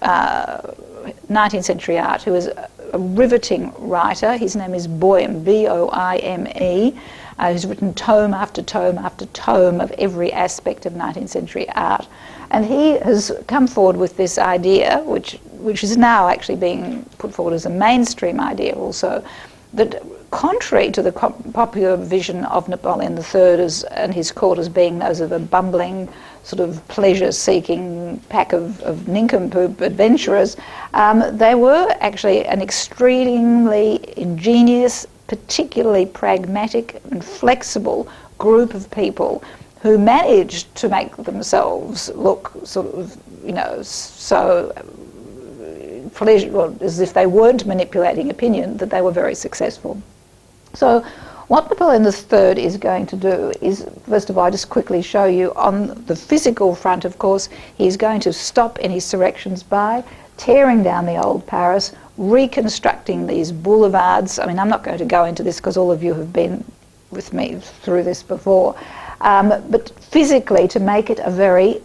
19th century art who is a riveting writer. His name is Boime, B-O-I-M-E. Who's written tome after tome after tome of every aspect of 19th century art. And he has come forward with this idea, which is now actually being put forward as a mainstream idea also, that contrary to the popular vision of Napoleon III and his court as being those of a bumbling, sort of pleasure-seeking pack of nincompoop adventurers, they were actually an extremely ingenious, particularly pragmatic and flexible group of people who managed to make themselves look sort of, so as if they weren't manipulating opinion, that they were very successful. So what Napoleon III is going to do is, first of all, just quickly show you on the physical front, of course, he's going to stop any insurrections by tearing down the old Paris, reconstructing these boulevards. I mean, I'm not going to go into this because all of you have been with me through this before, but physically to make it a very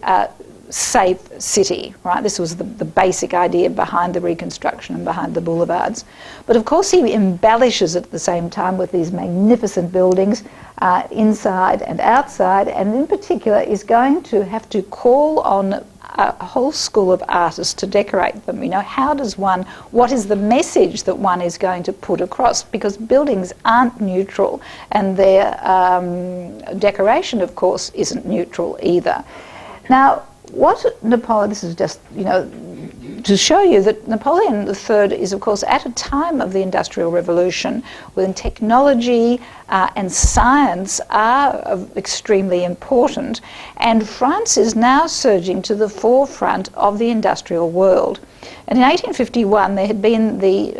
safe city, right? This was the basic idea behind the reconstruction and behind the boulevards. But of course he embellishes at the same time with these magnificent buildings inside and outside, and in particular is going to have to call on a whole school of artists to decorate them. What is the message that one is going to put across? Because buildings aren't neutral, and their decoration, of course, isn't neutral either. Now, this is just, to show you that Napoleon III is, of course, at a time of the Industrial Revolution when technology and science are extremely important, and France is now surging to the forefront of the industrial world. And in 1851 there had been the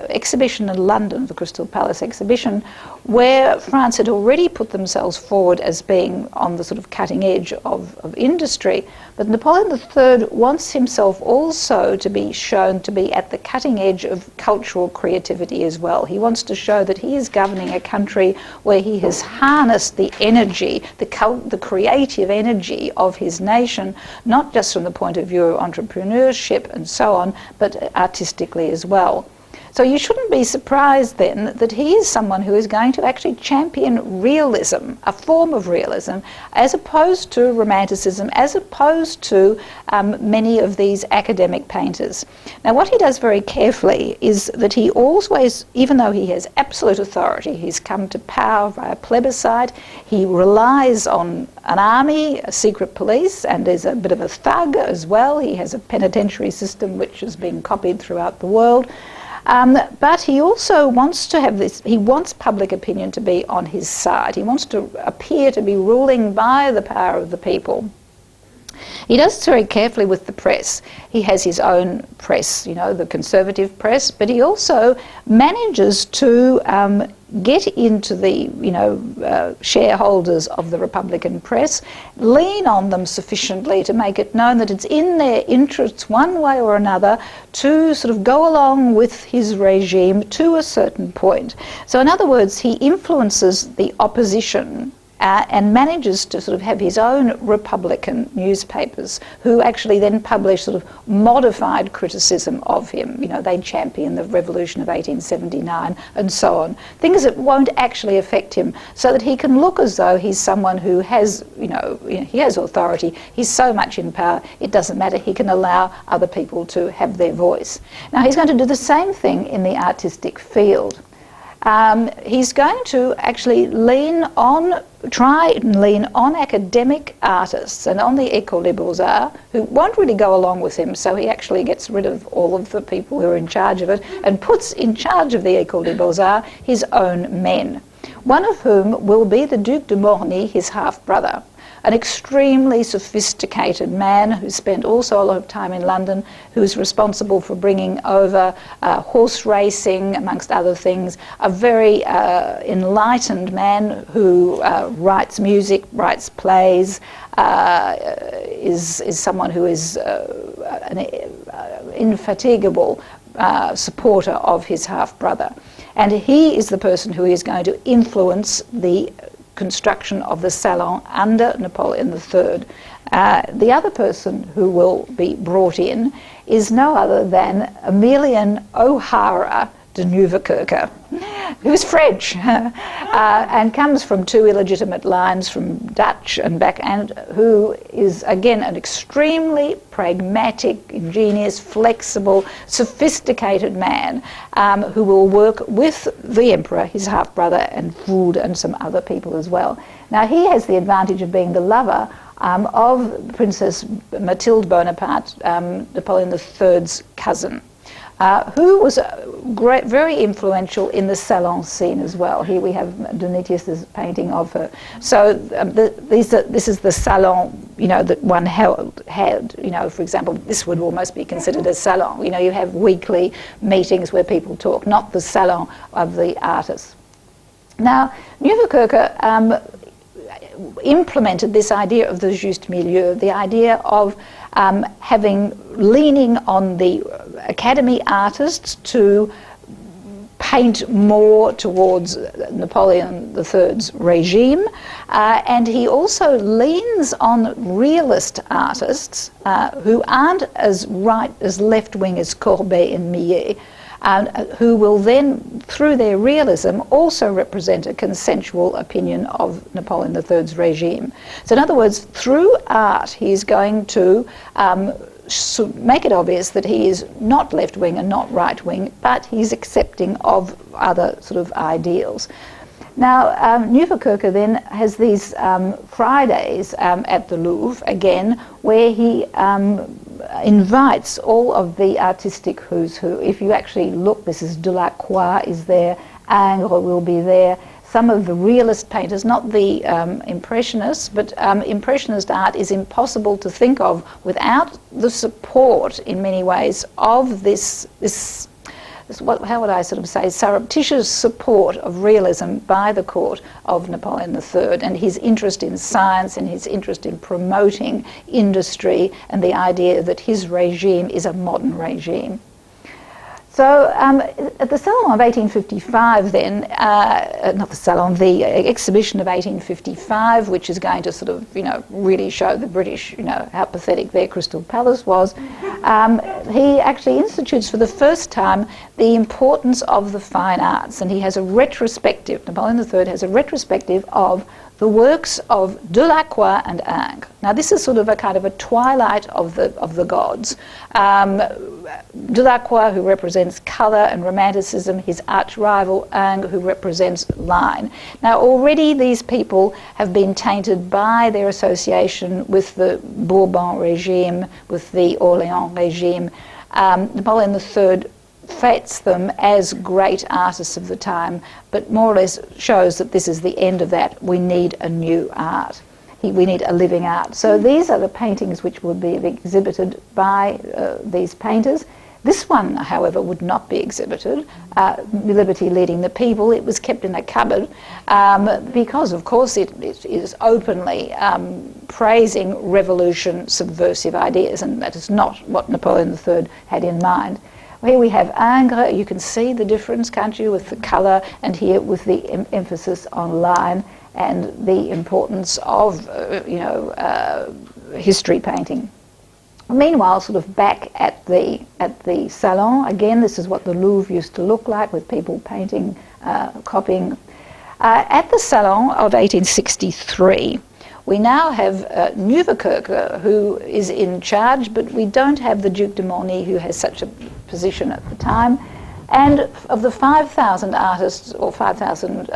exhibition in London, the Crystal Palace exhibition, where France had already put themselves forward as being on the sort of cutting edge of industry. But Napoleon III wants himself also to be shown to be at the cutting edge of cultural creativity as well. He wants to show that he is governing a country where he has harnessed the energy, the creative energy of his nation, not just from the point of view of entrepreneurship and so on, but artistically as well. So you shouldn't be surprised then that he is someone who is going to actually champion realism, a form of realism, as opposed to romanticism, as opposed to many of these academic painters. Now what he does very carefully is that he always, even though he has absolute authority, he's come to power via plebiscite, he relies on an army, a secret police, and is a bit of a thug as well. He has a penitentiary system which has been copied throughout the world. But he also wants to have this, he wants public opinion to be on his side. He wants to appear to be ruling by the power of the people. He does this very carefully with the press. He has his own press, you know, the conservative press, but he also manages to get into the, you know, shareholders of the Republican press, lean on them sufficiently to make it known that it's in their interests one way or another to sort of go along with his regime to a certain point. So in other words, he influences the opposition and manages to sort of have his own Republican newspapers who actually then publish sort of modified criticism of him. You know, they champion the revolution of 1879 and so on. Things that won't actually affect him, so that he can look as though he's someone who has, you know, he has authority. He's so much in power, it doesn't matter. He can allow other people to have their voice. Now, he's going to do the same thing in the artistic field. He's going to actually try and lean on academic artists and on the École des Beaux-Arts, who won't really go along with him, so he actually gets rid of all of the people who are in charge of it and puts in charge of the École des Beaux-Arts his own men, one of whom will be the Duc de Morny, his half-brother. An extremely sophisticated man who spent also a lot of time in London, who's responsible for bringing over horse racing, amongst other things. A very enlightened man who writes music, writes plays, is someone who is an indefatigable supporter of his half-brother. And he is the person who is going to influence the construction of the Salon under Napoleon III. The other person who will be brought in is no other than Emilian O'Hara de Nieuwekerke, who's French and comes from two illegitimate lines from Dutch and back, and who is again an extremely pragmatic, ingenious, flexible, sophisticated man who will work with the emperor, his half-brother, and Food and some other people as well. Now, he has the advantage of being the lover of Princess Mathilde Bonaparte, Napoleon III's cousin, who was very influential in the Salon scene as well. Here we have Donatius's painting of her. So this is the Salon, you know, that one had, you know, for example, this would almost be considered a salon. You know, you have weekly meetings where people talk, not the salon of the artists. Now, Nieuwekerke implemented this idea of the juste milieu, the idea of leaning on the academy artists to paint more towards Napoleon III's regime, and he also leans on realist artists who aren't as right, as left-wing as Courbet and Millet, who will then, through their realism, also represent a consensual opinion of Napoleon III's regime. So in other words, through art, he's going to make it obvious that he is not left-wing and not right-wing, but he's accepting of other sort of ideals. Now, Nieuwekerke then has these Fridays at the Louvre, again, where he invites all of the artistic who's who. If you actually look, this is Delacroix is there, Ingres will be there, some of the realist painters, not the Impressionists, but Impressionist art is impossible to think of without the support, in many ways, of this how would I sort of say, surreptitious support of realism by the court of Napoleon III, and his interest in science and his interest in promoting industry and the idea that his regime is a modern regime. So at the Salon of 1855 then, not the Salon, the exhibition of 1855, which is going to sort of, you know, really show the British, you know, how pathetic their Crystal Palace was, he actually institutes for the first time the importance of the fine arts, and he has a retrospective, Napoleon III has a retrospective of the works of Delacroix and Ingres. Now, this is sort of a kind of a twilight of the gods. Delacroix, who represents colour and romanticism, his arch-rival Ingres, who represents line. Now, already these people have been tainted by their association with the Bourbon regime, with the Orléans regime. Napoleon III fates them as great artists of the time, but more or less shows that this is the end of that. We need a new art. we need a living art. So these are the paintings which would be exhibited by these painters. This one, however, would not be exhibited. Liberty Leading the People, it was kept in a cupboard because, of course, it is openly praising revolution, subversive ideas, and that is not what Napoleon III had in mind. Here we have Ingres. You can see the difference, can't you, with the colour, and here with the emphasis on line and the importance of, history painting. Meanwhile, sort of back at the Salon, again, this is what the Louvre used to look like, with people painting, copying. At the Salon of 1863, we now have Nieuwerkerk, who is in charge, but we don't have the Duc de Morny, who has such a position at the time. And of the 5,000 artists or 5,000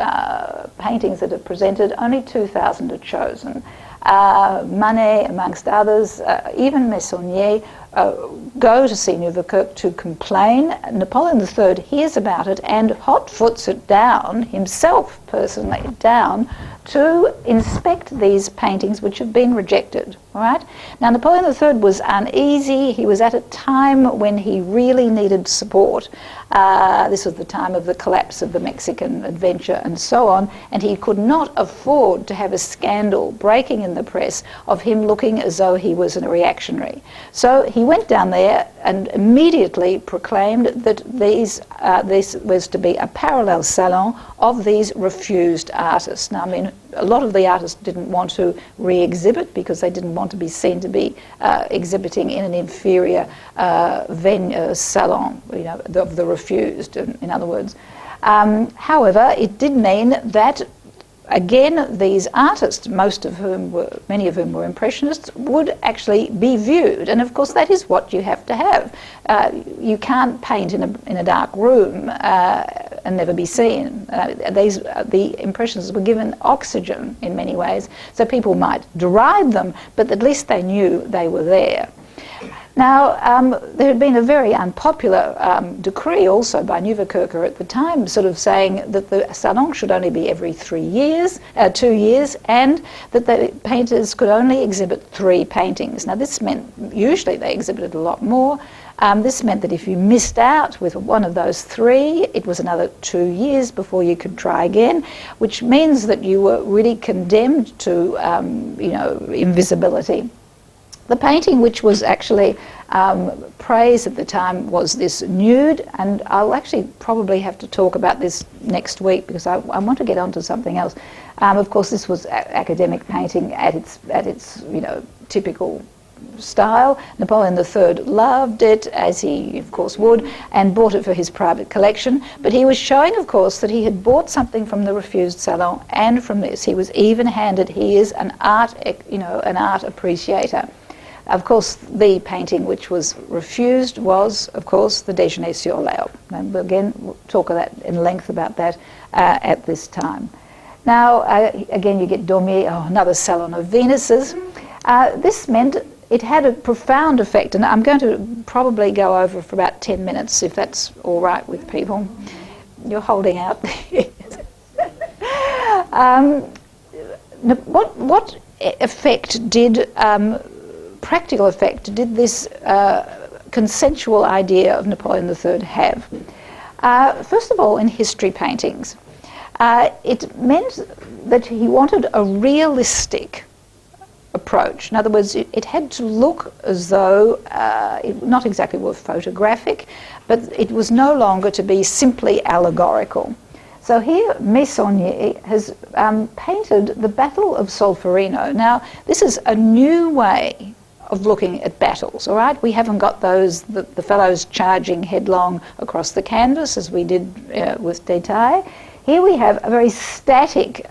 paintings that are presented, only 2,000 are chosen. Manet, amongst others, even Meissonier, go to see Nieuwerkerk to complain. Napoleon III hears about it and hot-foots it down, himself personally down, to inspect these paintings which have been rejected. All right? Now, Napoleon III was uneasy. He was at a time when he really needed support. This was the time of the collapse of the Mexican adventure and so on, and he could not afford to have a scandal breaking in the press of him looking as though he was a reactionary. So he went down there and immediately proclaimed that this was to be a parallel salon of these refused artists. Now, I mean, a lot of the artists didn't want to re-exhibit because they didn't want to be seen to be exhibiting in an inferior salon, of the refused, in other words. However, it did mean that, again, these artists, many of whom were Impressionists, would actually be viewed. And of course, that is what you have to have. You can't paint in a dark room and never be seen. The Impressionists were given oxygen in many ways, so people might deride them, but at least they knew they were there. Now, there had been a very unpopular decree also by Nieuwerkerk at the time, sort of saying that the Salon should only be every 2 years, and that the painters could only exhibit 3 paintings. Now, this meant usually they exhibited a lot more. This meant that if you missed out with one of those 3, it was another 2 years before you could try again, which means that you were really condemned to, invisibility. The painting which was actually praised at the time was this nude, and I'll actually probably have to talk about this next week because I want to get on to something else. Of course, this was academic painting at its typical style. Napoleon III loved it, as he of course would, and bought it for his private collection. But he was showing, of course, that he had bought something from the refused Salon and from this. He was even-handed. He is an art appreciator. Of course, the painting which was refused was, of course, the Déjeuner sur l'herbe. And again, we'll talk in length about that at this time. Now, again, you get Daumier, another Salon of Venuses. This meant it had a profound effect, and I'm going to probably go over for about 10 minutes, if that's all right with people. You're holding out. What effect did... practical effect did this consensual idea of Napoleon III have? First of all, in history paintings, it meant that he wanted a realistic approach. In other words, it had to look as though, not exactly were photographic, but it was no longer to be simply allegorical. So here, Meissonier has painted the Battle of Solferino. Now, this is a new way of looking at battles, all right? We haven't got the fellows charging headlong across the canvas as we did with Détail. Here we have a very static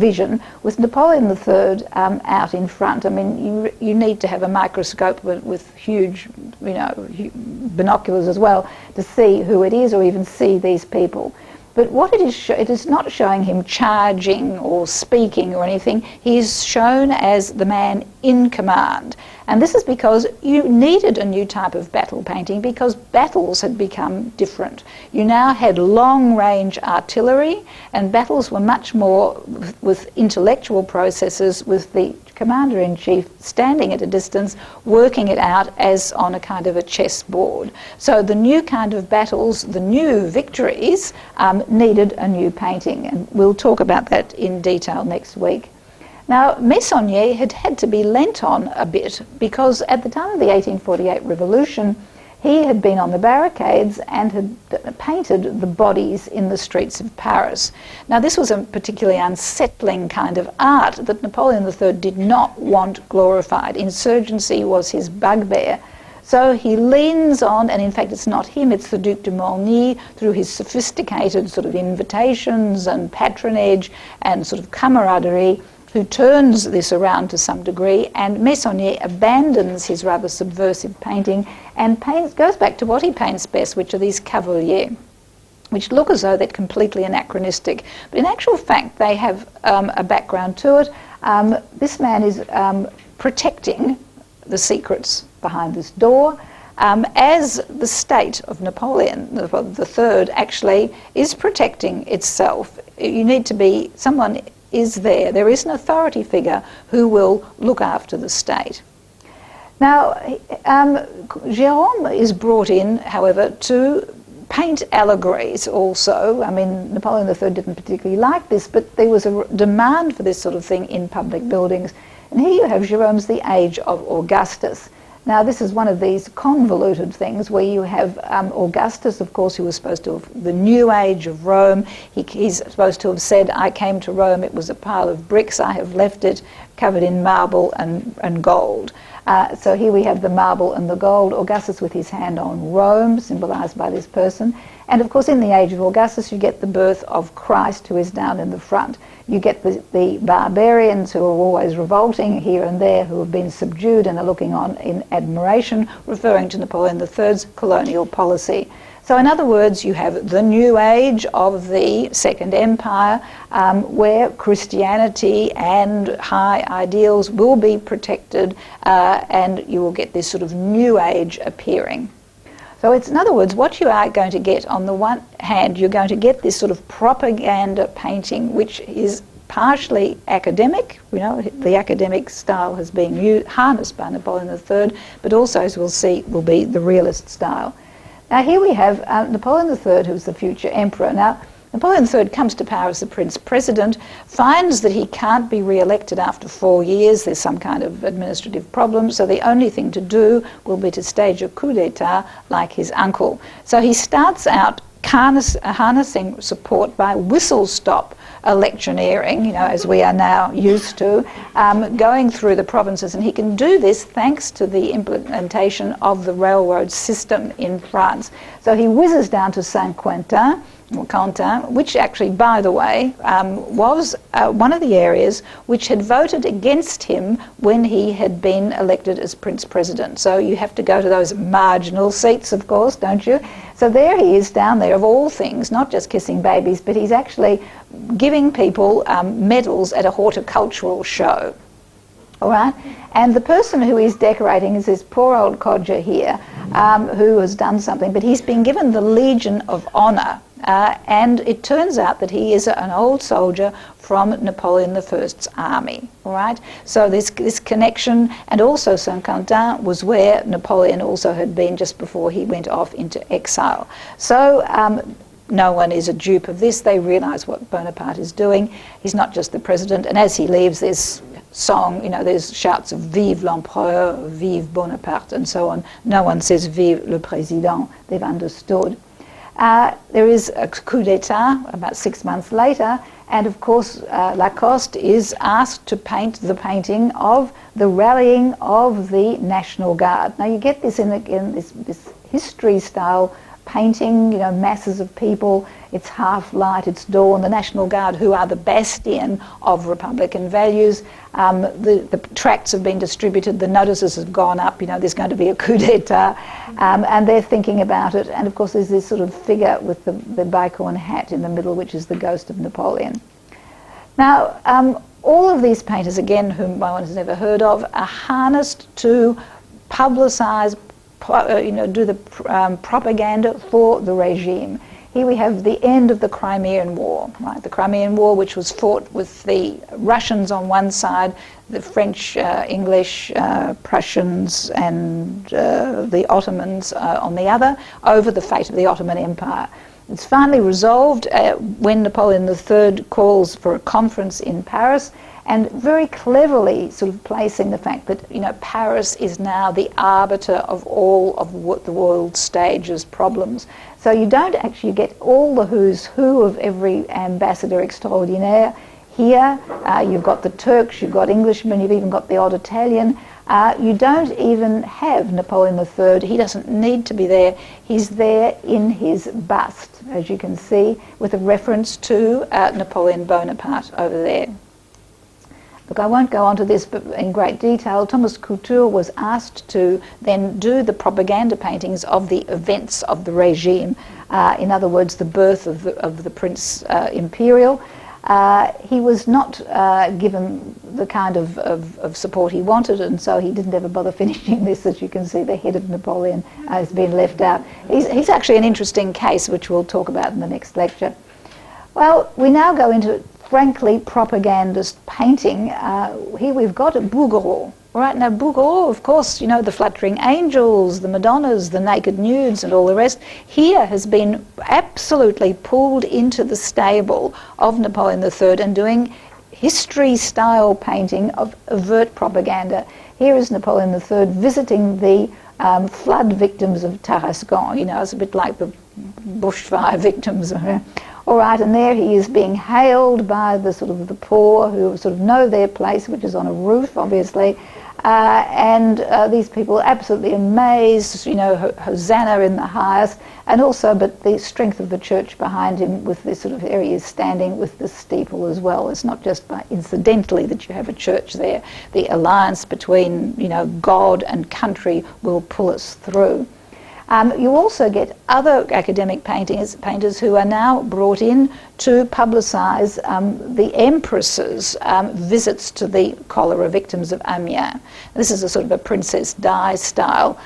vision with Napoleon III out in front. I mean, you need to have a microscope with huge, binoculars as well to see who it is or even see these people. But what it is not showing him charging or speaking or anything. He is shown as the man in command. And this is because you needed a new type of battle painting because battles had become different. You now had long-range artillery, and battles were much more with intellectual processes, with the commander-in-chief standing at a distance, working it out as on a kind of a chessboard. So the new kind of battles, the new victories, needed a new painting, and we'll talk about that in detail next week. Now, Meissonier had had to be lent on a bit because at the time of the 1848 revolution, he had been on the barricades and had painted the bodies in the streets of Paris. Now, this was a particularly unsettling kind of art that Napoleon III did not want glorified. Insurgency was his bugbear. So he leans on, and in fact it's not him, it's the Duc de Morny, through his sophisticated sort of invitations and patronage and sort of camaraderie, who turns this around to some degree, and Meissonier abandons his rather subversive painting and goes back to what he paints best, which are these cavaliers, which look as though they're completely anachronistic. But in actual fact, they have a background to it. This man is protecting the secrets behind this door, as the state of Napoleon III actually is protecting itself. You need to be, someone is there is an authority figure who will look after the state. Now, Jérôme is brought in, however, to paint allegories also. I mean, Napoleon III didn't particularly like this, but there was a demand for this sort of thing in public buildings. And here you have Jérôme's The Age of Augustus. Now, this is one of these convoluted things where you have Augustus, of course, who was supposed to have the new age of Rome. He's supposed to have said, I came to Rome, it was a pile of bricks, I have left it covered in marble and gold. So here we have the marble and the gold, Augustus with his hand on Rome, symbolised by this person. And of course, in the age of Augustus, you get the birth of Christ, who is down in the front. You get the barbarians who are always revolting here and there, who have been subdued and are looking on in admiration, referring to Napoleon III's colonial policy. So in other words, you have the new age of the Second Empire, where Christianity and high ideals will be protected, and you will get this sort of new age appearing. So it's, in other words, what you are going to get, on the one hand, you're going to get this sort of propaganda painting, which is partially academic. You know, the academic style has been harnessed by Napoleon III, but also, as we'll see, will be the realist style. Now here we have Napoleon III, who's the future emperor. Now, Napoleon III comes to power as the Prince President, finds that he can't be re-elected after 4 years. There's some kind of administrative problem, so the only thing to do will be to stage a coup d'etat like his uncle. So he starts out harnessing support by whistle-stop electioneering, you know, as we are now used to, going through the provinces, and he can do this thanks to the implementation of the railroad system in France. So he whizzes down to Saint-Quentin, which actually, by the way, was one of the areas which had voted against him when he had been elected as Prince President. So you have to go to those marginal seats, of course, don't you? So there he is down there, of all things, not just kissing babies, but he's actually giving people medals at a horticultural show. All right? And the person who he's decorating is this poor old codger here, who has done something, but he's been given the Legion of Honour. And it turns out that he is an old soldier from Napoleon I's army, all right? So this connection, and also Saint-Quentin was where Napoleon also had been just before he went off into exile. So no one is a dupe of this. They realise what Bonaparte is doing. He's not just the president, and as he leaves, this song, you know, there's shouts of Vive l'Empereur, Vive Bonaparte, and so on. No one says Vive le Président. They've understood. There is a coup d'etat about 6 months later, and of course Lacoste is asked to paint the painting of the rallying of the National Guard. Now you get this in this history style painting, you know, masses of people, it's half light, it's dawn, the National Guard, who are the bastion of Republican values. The tracts have been distributed, the notices have gone up, you know, there's going to be a coup d'etat, and they're thinking about it. And of course there's this sort of figure with the bicorn hat in the middle, which is the ghost of Napoleon. Now, All of these painters, again, whom no one has never heard of, are harnessed to publicise, do the propaganda for the regime. Here we have the end of the Crimean War, right? The Crimean War, which was fought with the Russians on one side, the French, English, Prussians, and the Ottomans on the other, over the fate of the Ottoman Empire. It's finally resolved when Napoleon III calls for a conference in Paris, and very cleverly sort of placing the fact that, Paris is now the arbiter of all of the world stage's problems. So you don't actually get all the who's who of every ambassador extraordinaire here. You've got the Turks, you've got Englishmen, you've even got the odd Italian. You don't even have Napoleon III. He doesn't need to be there. He's there in his bust, as you can see, with a reference to Napoleon Bonaparte over there. Look, I won't go on to this in great detail. Thomas Couture was asked to then do the propaganda paintings of the events of the regime, in other words, the birth of the Prince Imperial. He was not given the kind of support he wanted, and so he didn't ever bother finishing this. As you can see, the head of Napoleon has been left out. He's actually an interesting case, which we'll talk about in the next lecture. Well, we now go into, frankly, propagandist painting. Here we've got Bouguereau. Right, now Bouguereau, of course, the fluttering angels, the Madonnas, the naked nudes and all the rest, here has been absolutely pulled into the stable of Napoleon III and doing history-style painting of overt propaganda. Here is Napoleon III visiting the flood victims of Tarascon. It's a bit like the bushfire victims. All right, and there he is being hailed by the poor who sort of know their place, which is on a roof, obviously. And these people absolutely amazed, Hosanna in the highest, and also, but the strength of the church behind him with this sort of, there he is standing with the steeple as well. It's not just by incidentally that you have a church there. The alliance between, God and country will pull us through. You also get other academic painters who are now brought in to publicise the Empress's visits to the cholera victims of Amiens. This is a sort of a Princess Di style,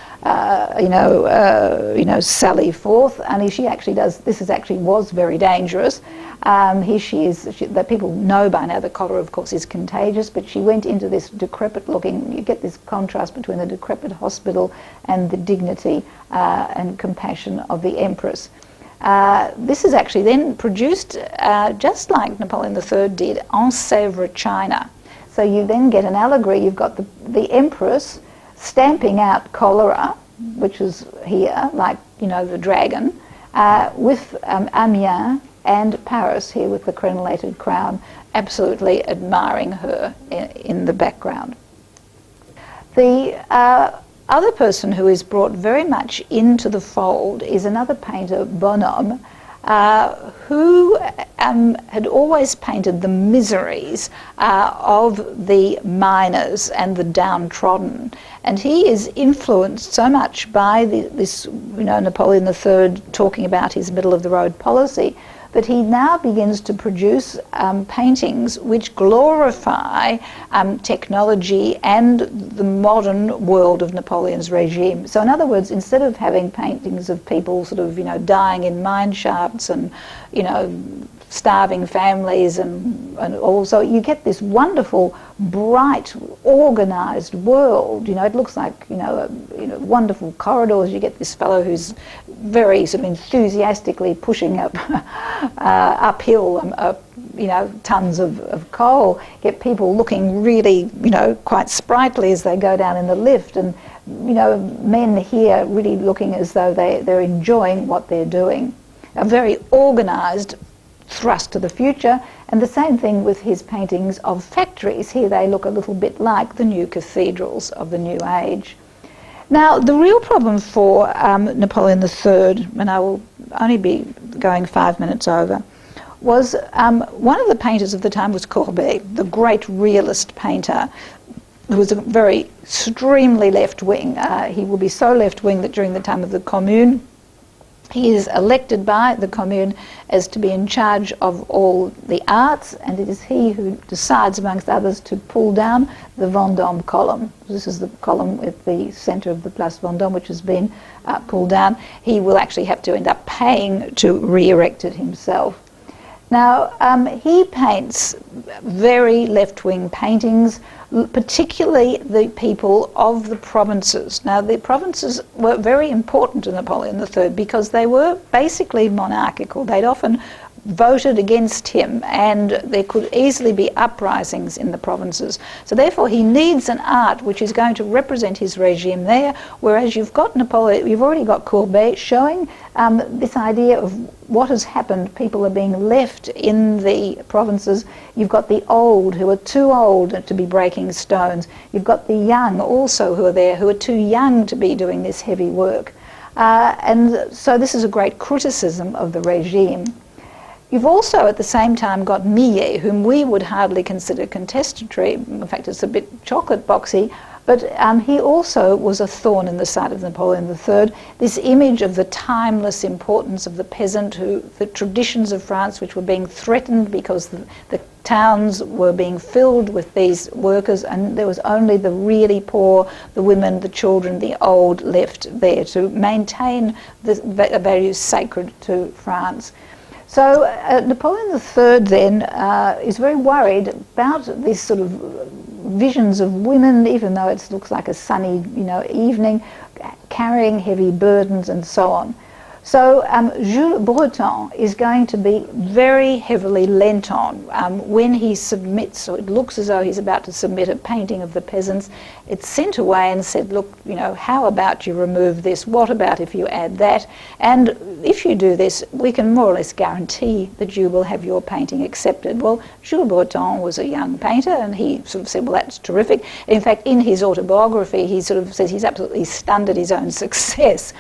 sally forth, and she actually does. This was very dangerous. Here she is. That people know by now that cholera, of course, is contagious. But she went into this decrepit-looking. You get this contrast between the decrepit hospital and the dignity and compassion of the Empress. This is actually then produced just like Napoleon III did en Sèvres, China. So you then get an allegory. You've got the Empress stamping out cholera, which is here, like the dragon, with Amiens and Paris here with the crenellated crown, absolutely admiring her in the background. The other person who is brought very much into the fold is another painter, Bonhomme, who had always painted the miseries of the miners and the downtrodden. And he is influenced so much by this Napoleon III talking about his middle-of-the-road policy that he now begins to produce paintings which glorify technology and the modern world of Napoleon's regime. So in other words, instead of having paintings of people sort of, dying in mine shafts and, starving families and also you get this wonderful, bright, organised world. It looks like, wonderful corridors. You get this fellow who's very sort of enthusiastically pushing up uphill, tons of coal. Get people looking really, quite sprightly as they go down in the lift, and men here really looking as though they're enjoying what they're doing. A very organised thrust to the future, and the same thing with his paintings of factories. Here they look a little bit like the new cathedrals of the New Age. Now, the real problem for Napoleon III, and I will only be going 5 minutes over, was one of the painters of the time was Courbet, the great realist painter, who was a very extremely left-wing. He will be so left-wing that during the time of the Commune, He is elected by the Commune as to be in charge of all the arts, and it is he who decides, amongst others, to pull down the Vendôme column. This is the column at the centre of the Place Vendôme, which has been pulled down. He will actually have to end up paying to re-erect it himself. Now, he paints very left-wing paintings, particularly the people of the provinces. Now, the provinces were very important to Napoleon III because they were basically monarchical. They'd often voted against him, and there could easily be uprisings in the provinces. So therefore he needs an art which is going to represent his regime there, whereas you've got Napoleon, you've already got Courbet showing this idea of what has happened. People are being left in the provinces. You've got the old who are too old to be breaking stones. You've got the young also who are there, who are too young to be doing this heavy work. And so this is a great criticism of the regime. You've also at the same time got Millet, whom we would hardly consider contestatory. In fact, it's a bit chocolate boxy, but he also was a thorn in the side of Napoleon III. This image of the timeless importance of the peasant, the traditions of France which were being threatened because the towns were being filled with these workers, and there was only the really poor, the women, the children, the old left there to maintain the values sacred to France. So Napoleon III then is very worried about these sort of visions of women, even though it looks like a sunny, evening, carrying heavy burdens and so on. So Jules Breton is going to be very heavily lent on when he submits, so it looks as though he's about to submit a painting of the peasants. It's sent away and said, look, how about you remove this? What about if you add that? And if you do this, we can more or less guarantee that you will have your painting accepted. Well, Jules Breton was a young painter, and he sort of said, well, that's terrific. In fact, in his autobiography, he sort of says he's absolutely stunned at his own success.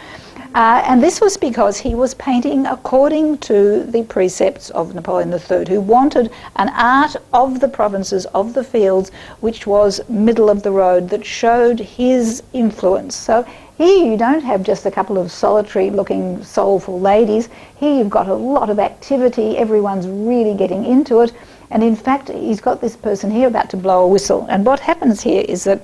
And this was because he was painting according to the precepts of Napoleon III, who wanted an art of the provinces, of the fields, which was middle of the road, that showed his influence. So here you don't have just a couple of solitary-looking, soulful ladies. Here you've got a lot of activity. Everyone's really getting into it. And in fact, he's got this person here about to blow a whistle. And what happens here is that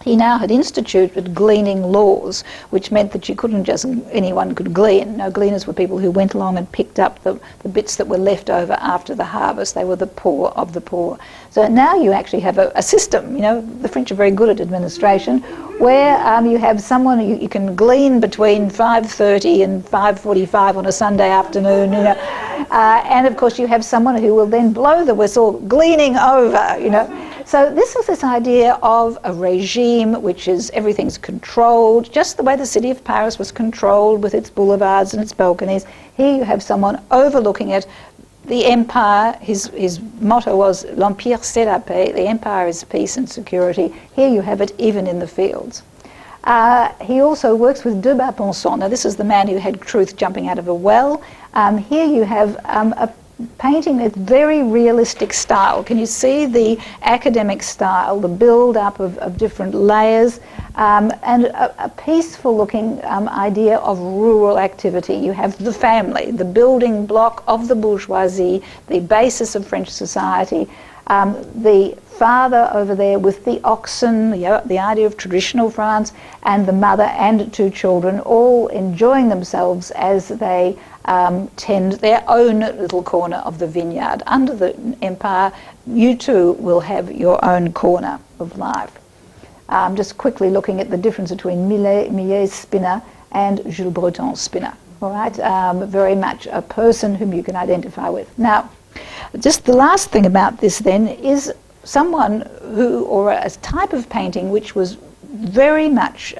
he now had instituted gleaning laws, which meant that you couldn't just, anyone could glean. No, gleaners were people who went along and picked up the bits that were left over after the harvest. They were the poor of the poor. So now you actually have a system, the French are very good at administration, where you have someone you can glean between 5:30 and 5:45 on a Sunday afternoon, and of course you have someone who will then blow the whistle, gleaning over, So this is this idea of a regime which is, everything's controlled, just the way the city of Paris was controlled with its boulevards and its balconies. Here you have someone overlooking it. The empire, his motto was l'empire c'est la paix, the empire is peace and security. Here you have it even in the fields. He also works with de Bas-Pensant. Now this is the man who had truth jumping out of a well. Here you have a painting with very realistic style. Can you see the academic style, the build-up of different layers, and a peaceful-looking idea of rural activity. You have the family, the building block of the bourgeoisie, the basis of French society, the father over there with the oxen, the idea of traditional France, and the mother and two children all enjoying themselves as they tend their own little corner of the vineyard. Under the empire, you too will have your own corner of life. Just quickly looking at the difference between Millet's spinner and Jules Breton's spinner. All right, very much a person whom you can identify with. Now, just the last thing about this then is someone who, or a type of painting which was very much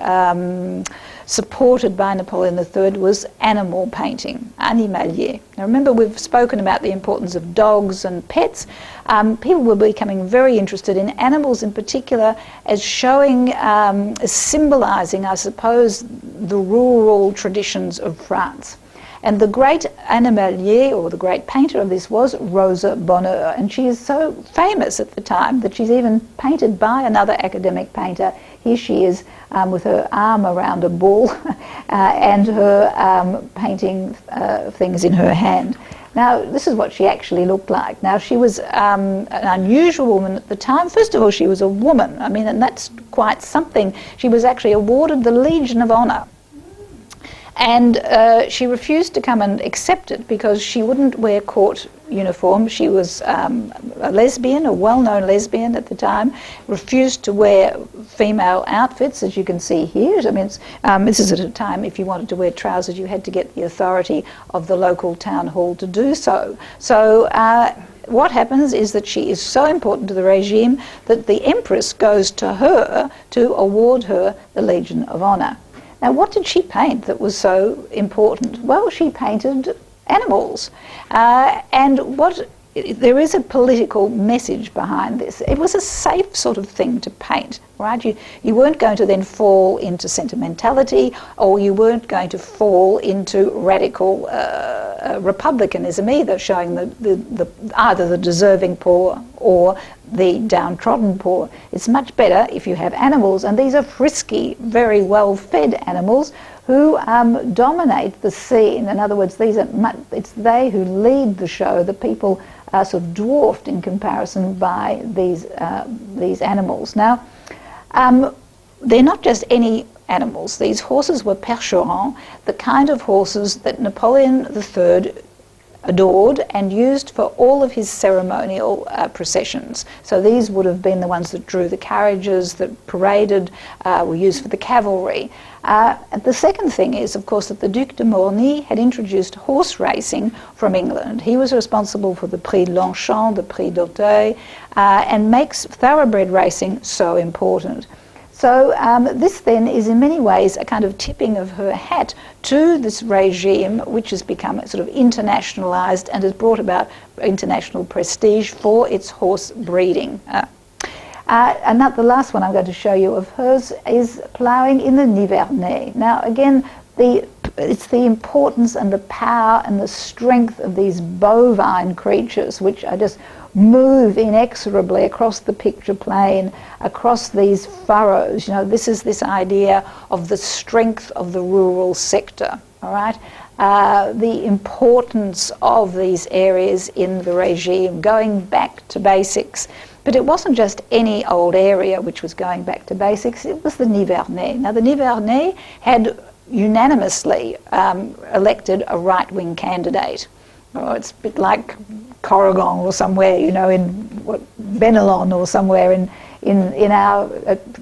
supported by Napoleon III, was animal painting, animalier. Now remember, we've spoken about the importance of dogs and pets. People were becoming very interested in animals in particular as showing, as symbolising, I suppose, the rural traditions of France. And the great animalier, or the great painter of this, was Rosa Bonheur, and she is so famous at the time that she's even painted by another academic painter. Here she is with her arm around a bull and her painting things in her hand. Now, this is what she actually looked like. Now, she was an unusual woman at the time. First of all, she was a woman. I mean, and that's quite something. She was actually awarded the Legion of Honour. And she refused to come and accept it because she wouldn't wear court uniform. She was a lesbian, a well-known lesbian at the time, refused to wear female outfits, as you can see here. I mean, this is at a time, if you wanted to wear trousers, you had to get the authority of the local town hall to do so. So what happens is that she is so important to the regime that the Empress goes to her to award her the Legion of Honour. Now, what did she paint that was so important? Well, she painted animals. There is a political message behind this. It was a safe sort of thing to paint, right? You weren't going to then fall into sentimentality, or you weren't going to fall into radical republicanism either, showing either the deserving poor or the downtrodden poor. It's much better if you have animals, and these are frisky, very well-fed animals who dominate the scene. In other words, it's they who lead the show. The people are sort of dwarfed in comparison by these animals. Now, they're not just any animals. These horses were percherons, the kind of horses that Napoleon III adored and used for all of his ceremonial processions. So these would have been the ones that drew the carriages, that paraded, were used for the cavalry. The second thing is, of course, that the Duc de Morny had introduced horse racing from England. He was responsible for the Prix Longchamp, the Prix d'Auteuil, and makes thoroughbred racing so important. So this then is in many ways a kind of tipping of her hat to this regime, which has become sort of internationalised and has brought about international prestige for its horse breeding. The last one I'm going to show you of hers is ploughing in the Nivernais. Now again, it's the importance and the power and the strength of these bovine creatures which are just move inexorably across the picture plane, across these furrows. You know, this is this idea of the strength of the rural sector, all right? The importance of these areas in the regime, going back to basics. But it wasn't just any old area which was going back to basics, it was the Nivernais. Now the Nivernais had unanimously elected a right-wing candidate. Oh, it's a bit like Corrigan or somewhere, you know, in Benelon or somewhere in our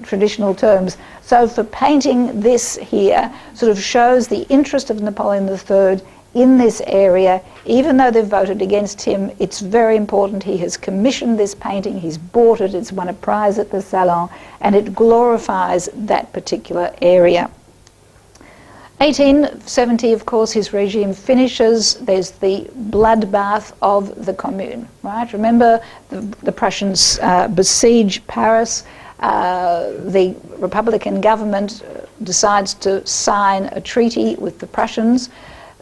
traditional terms. So for painting this here sort of shows the interest of Napoleon III in this area. Even though they've voted against him, it's very important. He has commissioned this painting, he's bought it, it's won a prize at the Salon, and it glorifies that particular area. 1870, of course, his regime finishes. There's the bloodbath of the Commune, right? Remember, the Prussians besiege Paris. The Republican government decides to sign a treaty with the Prussians.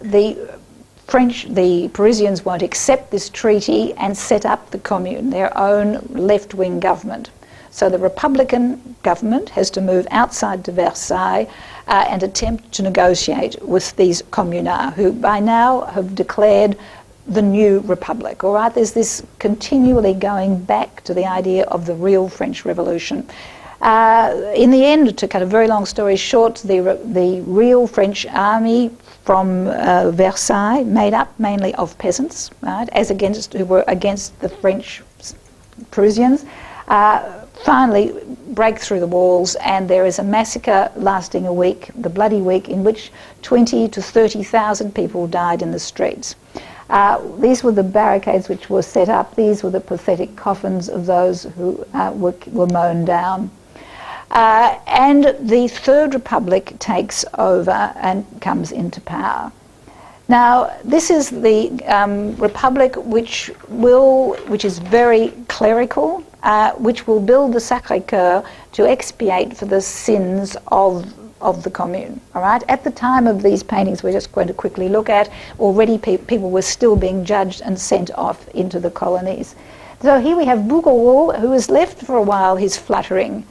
The Parisians won't accept this treaty and set up the Commune, their own left-wing government. So the Republican government has to move outside to Versailles and attempt to negotiate with these communards, who by now have declared the new republic. All right, there's this continually going back to the idea of the real French Revolution. In the end, to cut a very long story short, the real French army from Versailles, made up mainly of peasants, right, who were against the French Parisians, finally break through the walls, and there is a massacre lasting a week, the Bloody Week, in which 20 to 30,000 people died in the streets. These were the barricades which were set up. These were the pathetic coffins of those who were mown down. And the Third Republic takes over and comes into power. Now, this is the republic which is very clerical, which will build the Sacré-Cœur to expiate for the sins of of the commune. All right. At the time of these paintings, we're just going to quickly look at, already people were still being judged and sent off into the colonies. So here we have Bouguereau, who has left for a while his fluttering,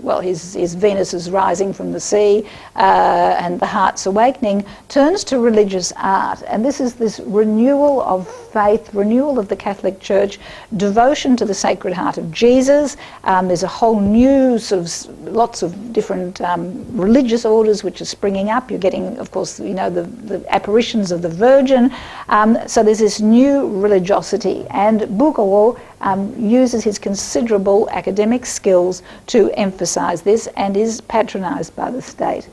well, his Venus is rising from the sea and the heart's awakening, turns to religious art. And this is this renewal of faith, renewal of the Catholic Church, devotion to the Sacred Heart of Jesus. There's a whole new sort of lots of different religious orders which are springing up. You're getting, of course, the apparitions of the Virgin. So there's this new religiosity. And Bouguereau uses his considerable academic skills to emphasise this and is patronised by the state.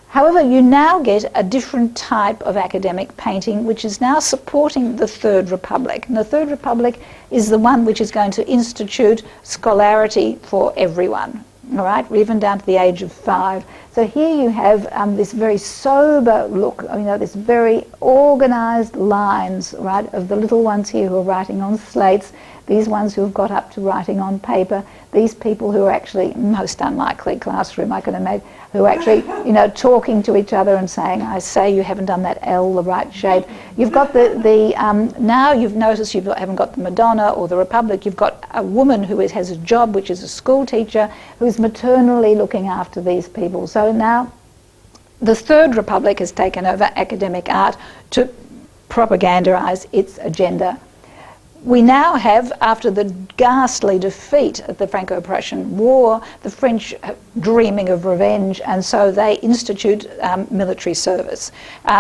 However, you now get a different type of academic painting which is now supporting the Third Republic. And the Third Republic is the one which is going to institute scholarity for everyone, all right, even down to the age of 5. So here you have this very sober look, this very organised lines, right, of the little ones here who are writing on slates, these ones who have got up to writing on paper, these people who are actually, most unlikely classroom I can imagine, who are actually, talking to each other and saying, I say you haven't done that L the right shape. You've got now you've noticed you haven't got the Madonna or the Republic, you've got a woman who has a job which is a school teacher who's maternally looking after these people. So now the Third Republic has taken over academic art to propagandise its agenda. We now have, after the ghastly defeat at the Franco-Prussian War, the French dreaming of revenge, and so they institute military service,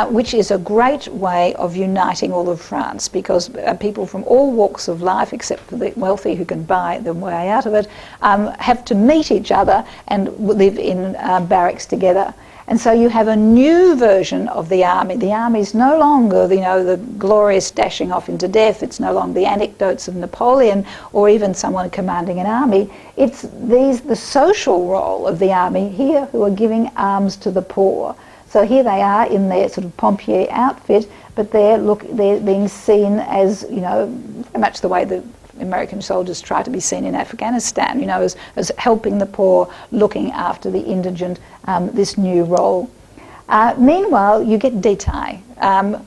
which is a great way of uniting all of France, because people from all walks of life, except for the wealthy who can buy their way out of it, have to meet each other and live in barracks together. And so you have a new version of the army. The army is no longer, the glorious dashing off into death. It's no longer the anecdotes of Napoleon or even someone commanding an army. It's the social role of the army here who are giving alms to the poor. So here they are in their sort of pompier outfit, but they're being seen as, much the way the American soldiers try to be seen in Afghanistan, as helping the poor, looking after the indigent, this new role. Meanwhile, you get Détail,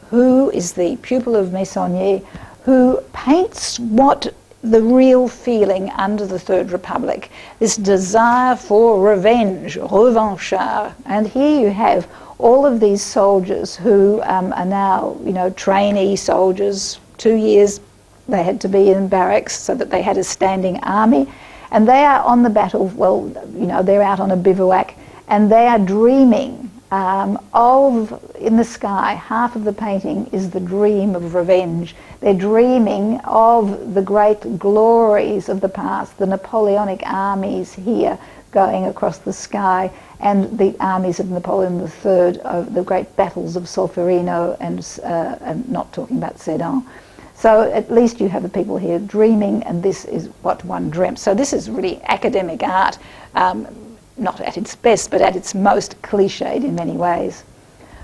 who is the pupil of Meissonier, who paints what the real feeling under the Third Republic, this desire for revenge, revanchard. And here you have all of these soldiers who are now, trainee soldiers, 2 years they had to be in barracks so that they had a standing army, and they are on the battle, they're out on a bivouac, and they are dreaming in the sky. Half of the painting is the dream of revenge. They're dreaming of the great glories of the past, the Napoleonic armies here going across the sky, and the armies of Napoleon III, of the great battles of Solferino, and not talking about Sedan. So at least you have the people here dreaming, and this is what one dreamt. So this is really academic art, not at its best, but at its most cliched in many ways.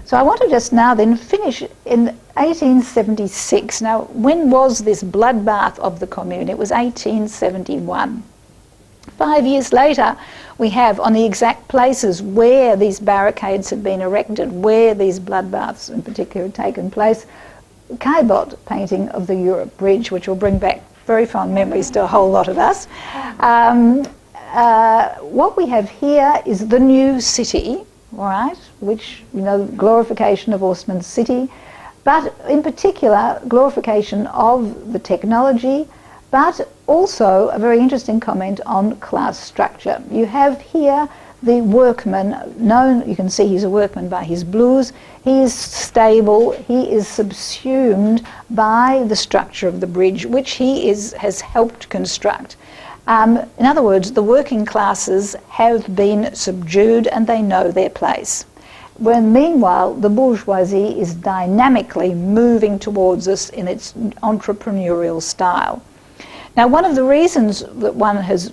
So I want to just now then finish in 1876. Now, when was this bloodbath of the Commune? It was 1871. 5 years later, we have on the exact places where these barricades had been erected, where these bloodbaths in particular had taken place, Caillebotte painting of the Europe Bridge, which will bring back very fond memories to a whole lot of us. What we have here is the new city, all right, which, glorification of Ostman's city, but in particular, glorification of the technology, but also a very interesting comment on class structure. You have here the workman, you can see he's a workman by his blouse. He is stable, he is subsumed by the structure of the bridge, which he has helped construct. In other words, the working classes have been subdued and they know their place. When meanwhile, the bourgeoisie is dynamically moving towards us in its entrepreneurial style. Now, one of the reasons that one has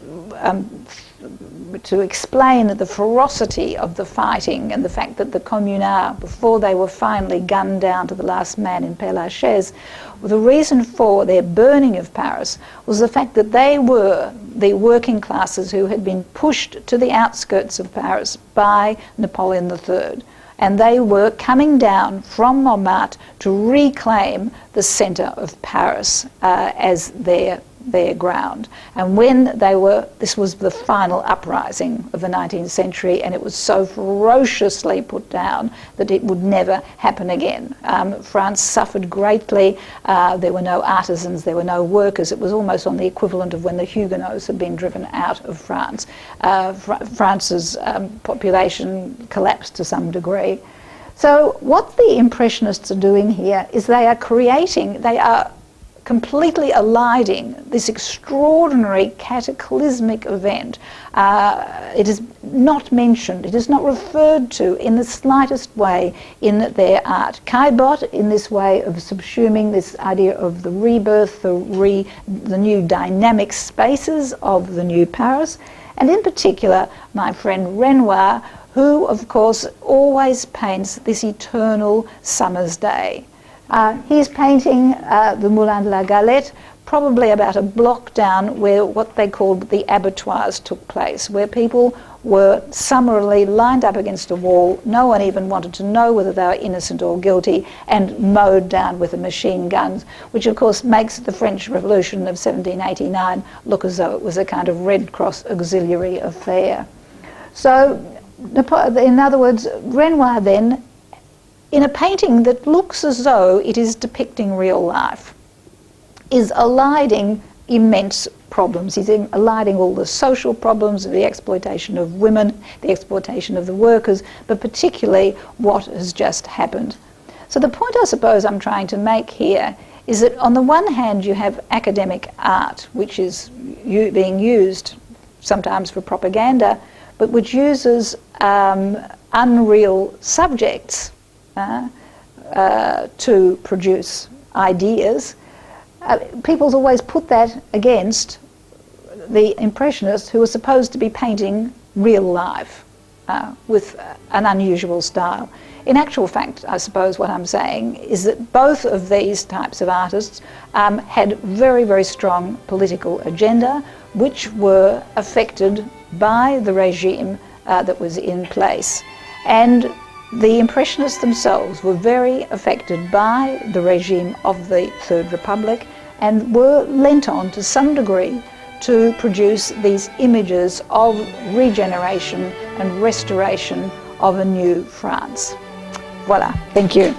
to explain the ferocity of the fighting and the fact that the communards, before they were finally gunned down to the last man in Père Lachaise, the reason for their burning of Paris was the fact that they were the working classes who had been pushed to the outskirts of Paris by Napoleon III. And they were coming down from Montmartre to reclaim the centre of Paris as their ground. And when they were, this was the final uprising of the 19th century, and it was so ferociously put down that it would never happen again. France suffered greatly. There were no artisans, there were no workers. It was almost on the equivalent of when the Huguenots had been driven out of France. France's population collapsed to some degree. So what the Impressionists are doing here is they are completely eliding this extraordinary cataclysmic event. It is not mentioned, it is not referred to in the slightest way in their art. Caillebotte, in this way of subsuming this idea of the rebirth, the new dynamic spaces of the new Paris, and in particular my friend Renoir, who of course always paints this eternal summer's day. He's painting the Moulin de la Galette, probably about a block down where what they called the abattoirs took place, where people were summarily lined up against a wall. No one even wanted to know whether they were innocent or guilty, and mowed down with the machine guns, which of course makes the French Revolution of 1789 look as though it was a kind of Red Cross auxiliary affair. So, in other words, Renoir then, in a painting that looks as though it is depicting real life, is eliding immense problems. He's eliding all the social problems, the exploitation of women, the exploitation of the workers, but particularly what has just happened. So the point I suppose I'm trying to make here is that on the one hand you have academic art, which is being used sometimes for propaganda, but which uses unreal subjects to produce ideas. People's always put that against the Impressionists, who were supposed to be painting real life with an unusual style. In actual fact, I suppose what I'm saying is that both of these types of artists had very, very strong political agenda, which were affected by the regime that was in place. And the Impressionists themselves were very affected by the regime of the Third Republic and were lent on to some degree to produce these images of regeneration and restoration of a new France. Voilà, thank you.